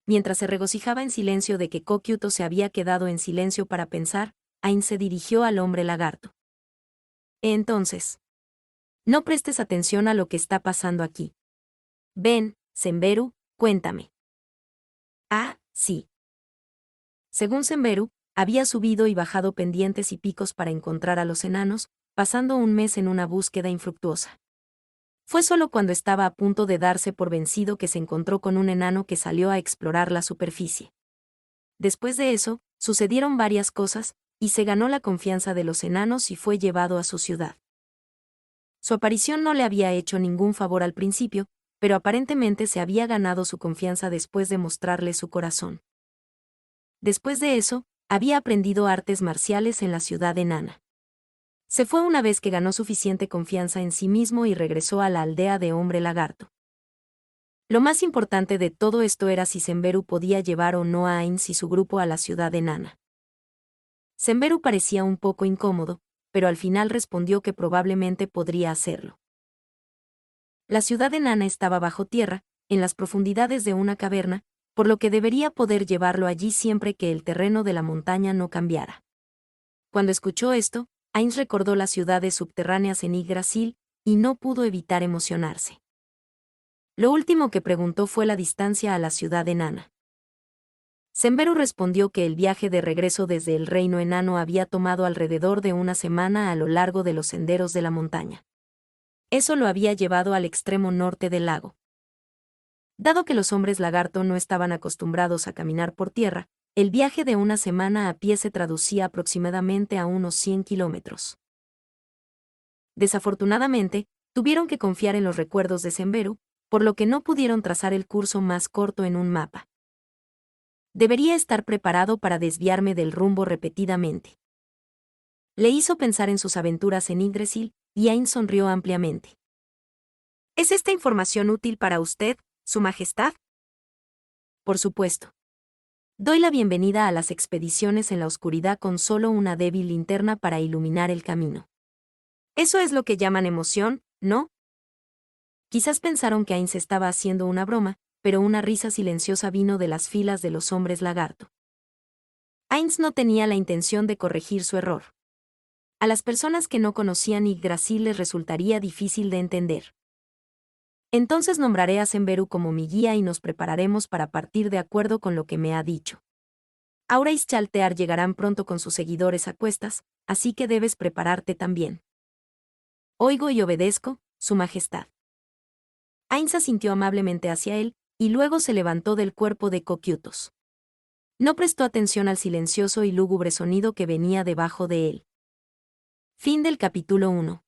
Mientras se regocijaba en silencio de que Kokyutos se había quedado en silencio para pensar, Ainz se dirigió al hombre lagarto. Entonces, no prestes atención a lo que está pasando aquí. Ven, Senberu, cuéntame. Sí. Según Senberu, había subido y bajado pendientes y picos para encontrar a los enanos, pasando un mes en una búsqueda infructuosa. Fue solo cuando estaba a punto de darse por vencido que se encontró con un enano que salió a explorar la superficie. Después de eso, sucedieron varias cosas, y se ganó la confianza de los enanos y fue llevado a su ciudad. Su aparición no le había hecho ningún favor al principio, pero aparentemente se había ganado su confianza después de mostrarle su corazón. Después de eso, había aprendido artes marciales en la ciudad enana. Se fue una vez que ganó suficiente confianza en sí mismo y regresó a la aldea de Hombre Lagarto. Lo más importante de todo esto era si Senberu podía llevar o no a Ainz y su grupo a la ciudad enana. Senberu parecía un poco incómodo, pero al final respondió que probablemente podría hacerlo. La ciudad enana estaba bajo tierra, en las profundidades de una caverna, por lo que debería poder llevarlo allí siempre que el terreno de la montaña no cambiara. Cuando escuchó esto, Ainz recordó las ciudades subterráneas en Yggdrasil, y no pudo evitar emocionarse. Lo último que preguntó fue la distancia a la ciudad enana. Senberu respondió que el viaje de regreso desde el reino enano había tomado alrededor de una semana a lo largo de los senderos de la montaña. Eso lo había llevado al extremo norte del lago. Dado que los hombres lagarto no estaban acostumbrados a caminar por tierra, el viaje de una semana a pie se traducía aproximadamente a unos 100 kilómetros. Desafortunadamente, tuvieron que confiar en los recuerdos de Senberu, por lo que no pudieron trazar el curso más corto en un mapa. Debería estar preparado para desviarme del rumbo repetidamente. Le hizo pensar en sus aventuras en Yggdrasil, y Ainz sonrió ampliamente. ¿Es esta información útil para usted, Su Majestad? Por supuesto. Doy la bienvenida a las expediciones en la oscuridad con solo una débil linterna para iluminar el camino. Eso es lo que llaman emoción, ¿no? Quizás pensaron que Ainz estaba haciendo una broma, pero una risa silenciosa vino de las filas de los hombres lagarto. Ainz no tenía la intención de corregir su error. A las personas que no conocían Yggdrasil les resultaría difícil de entender. Entonces nombraré a Senberu como mi guía y nos prepararemos para partir de acuerdo con lo que me ha dicho. Aura y Chaltear llegarán pronto con sus seguidores a cuestas, así que debes prepararte también. Oigo y obedezco, Su Majestad. Ainz asintió amablemente hacia él, y luego se levantó del cuerpo de Cocytus. No prestó atención al silencioso y lúgubre sonido que venía debajo de él. Fin del capítulo 1.